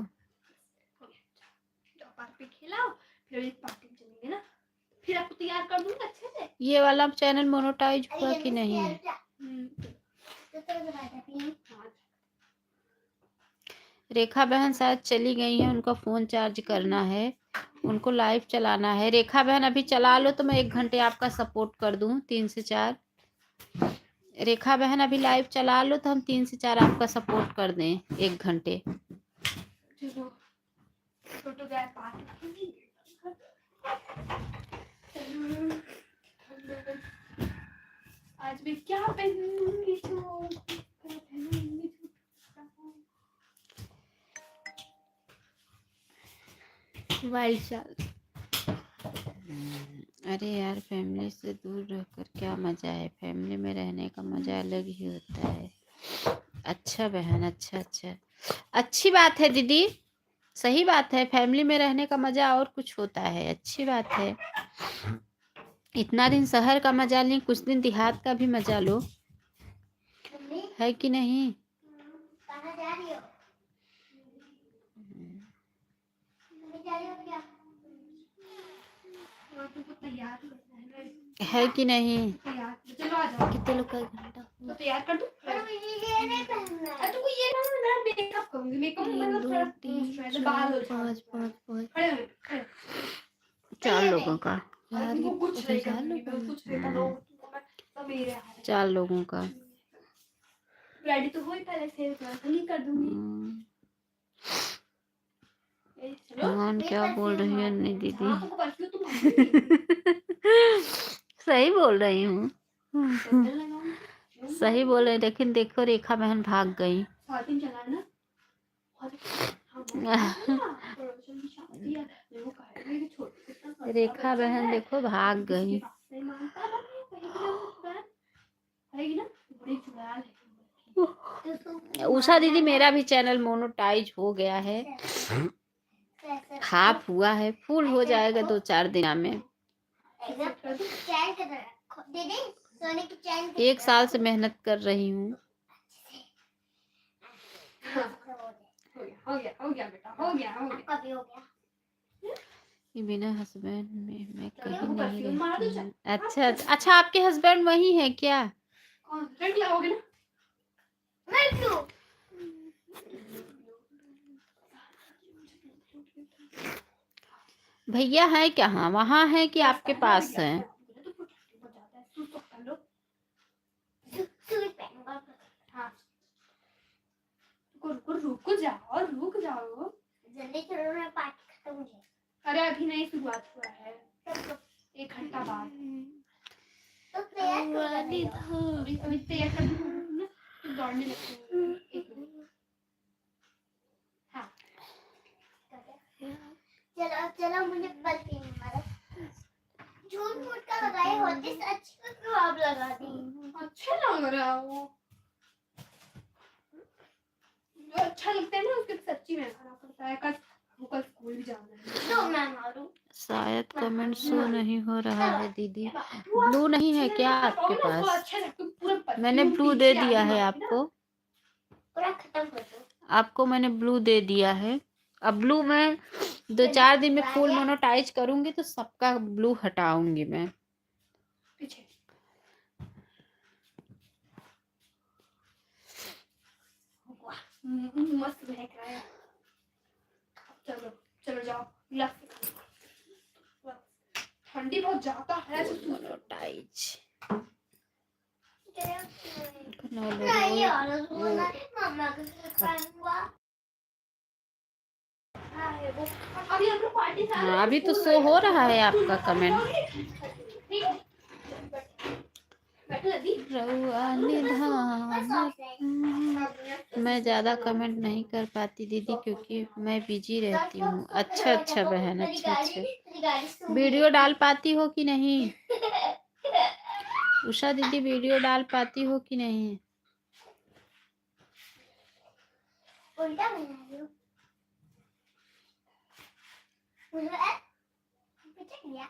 पार्टी खिलाओ फिर एक पार्टी में चलेंगे ना, फिर आपको तैयार कर दूंगा अच्छे से। ये वाला चैनल मोनेटाइज हुआ कि नहीं? रेखा बहन शायद चली गई हैं, उनका फ़ोन चार्ज करना है, उनको लाइव चलाना है। रेखा बहन अभी चला लो तो मैं 1 घंटे आपका सपोर्ट कर दूं, 3 से 4। रेखा बहन अभी लाइव चला लो तो हम 3 से 4 आपका सपोर्ट कर दें 1 घंटे। चलो छोटू गया पार्टी। आज मैं क्या पहनूंगी वाइल्ड शाल। अरे यार, फैमिली से दूर रहकर क्या मज़ा है, फैमिली में रहने का मज़ा अलग ही होता है। अच्छा बहन, अच्छा अच्छी बात है दीदी, सही बात है। फैमिली में रहने का मज़ा और कुछ होता है, अच्छी बात है। इतना दिन शहर का मज़ा ली, कुछ दिन देहात का भी मज़ा लो, है कि नहीं? कहाँ जा रही हो? जा रही हो क्या? तैयार है कि नहीं? चलो आ जाओ। कितने लोग का घंटा तो तैयार कर दूं? ये नहीं पहनना है। तुमको ये ना मैं मेकअप करूंगी, मेकअप मतलब थोड़ा 4 लोगों का। यार ये कुछ नहीं करूंगी मैं, कुछ नहीं करूंगी सब मेरे हाथ है। 4 लोगों का। रेडी तो हो ही पहले से, नहीं कर दूंगी। भगवान क्या बोल रही है नहीं दीदी? हाँ, तुमको परफ्यूम तो मांगूंगी। सही बोल रही हूँ, सेंडल लगाऊंगी। सही बोल रही, लेकिन देखो रेखा बहन भाग गई। साथ ही चला ना। और रेखा बहन देखो भाग गई। उषा दीदी मेरा भी चैनल मोनेटाइज हो गया है, हाफ हुआ है, फुल हो जाएगा 2-4 दिन में। दीदी सोने की चैन 1 साल से मेहनत कर रही हूँ। हो गया बेटा, हो गया। कभी हो गया। ये बिना हस्बैंड में मैं कहीं वो नहीं परफ्यूम मार दो रहती चाहे। हूँ। अच्छा आपके हस्बैंड वही है क्या? कौन रेड लगाओगे ना? मैं क्यों? भैया है कहाँ, वहाँ है कि आपके पास है? रुको जाओ जल्दी चलो ना, पार्टी खत्म हो जाए। अरे अभी नहीं शुरुआत हुआ है, 1 घंटा बाद। तो तैयार अभी तैयार कर दूँ ना, फिर दौड़ने लगते हैं। 1 मिनट। हाँ चलो मुझे पलटी मारो। झूठ मूठ का लगाए होते सच में क्यों आप लगा दी? अच्छा लग रहा है वो, जो अच्छा लगता है ना उसके सच्ची में खाना पड़ता है। कल स्कूल भी जाना है। तो मैं मारूं? शायद कमेंट शो नहीं हो रहा है दीदी। ब्लू नहीं है क्या आपके पास? मैंने ब्लू दे दिया है आपको, पूरा खत्म कर दो। आपको मैंने ब्लू दे दिया है। अब ब्लू मैं 2-4 दिन में फुल मोनेटाइज करूंगी तो सबका ब्लू हटाऊंगी मैं। पीछे मस्त महक रहा है। चलो जाओ, ठंडी बहुत जाता है। मोनेटाइज नहीं और मम्मा को मेरे को। अभी हम लोग पार्टी हाँ अभी तो शो हो रहा है आपका कमेंट। रउआ निधान। मैं ज़्यादा कमेंट नहीं कर पाती दीदी क्योंकि मैं बिजी रहती हूँ। अच्छा अच्छा बहन, अच्छा अच्छा। वीडियो डाल पाती हो कि नहीं उषा दीदी, वीडियो डाल पाती हो कि नहीं? उल्टा बना रही हूँ। पिचक गया।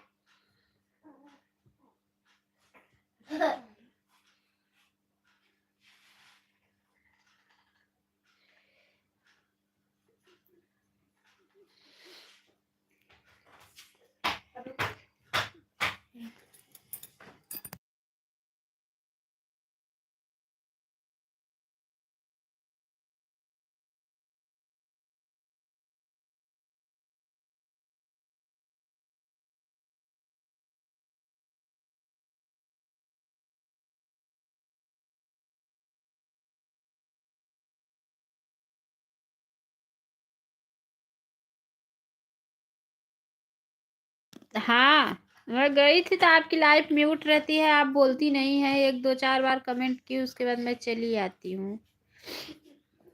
हाँ मैं गई थी तो आपकी लाइफ म्यूट रहती है, आप बोलती नहीं है। 1 2 4 बार कमेंट की, उसके बाद मैं चली आती हूँ।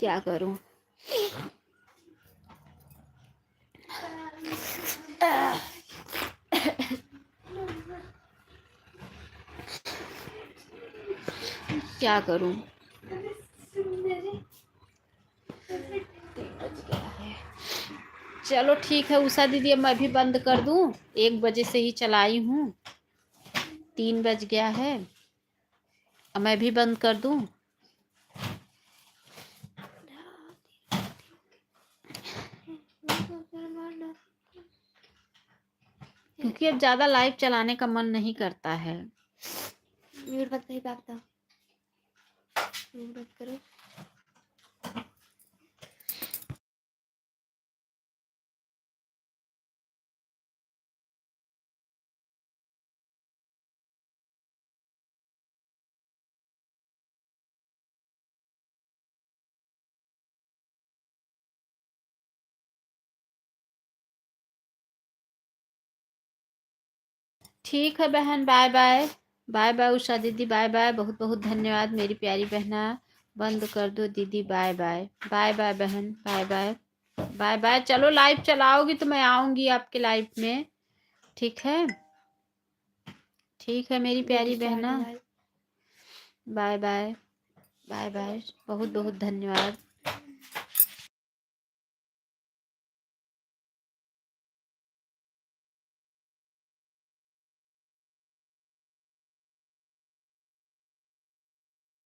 क्या करूँ? क्या करूँ? चलो ठीक है उषा दीदी, अब मैं भी बंद कर दूँ। 1 बजे से ही चलाई हूँ, 3 बज गया है। अब मैं भी बंद कर दूँ। क्योंकि अब ज़्यादा लाइव चलाने का मन नहीं करता है। म्यूट मत कहीं भागता। म्यूट मत करो। ठीक है बहन, bye bye. Bye bye Usha दीदी, बाय बाय। बहुत बहुत धन्यवाद मेरी प्यारी बहना। बंद कर दो दीदी, बाय बाय। बाय बाय बहन, बाय बाय। Bye bye. चलो लाइव चलाओगी तो मैं आऊँगी आपके लाइव में, ठीक है? ठीक है मेरी प्यारी बहना। Bye bye, bye bye. बहुत बहुत धन्यवाद।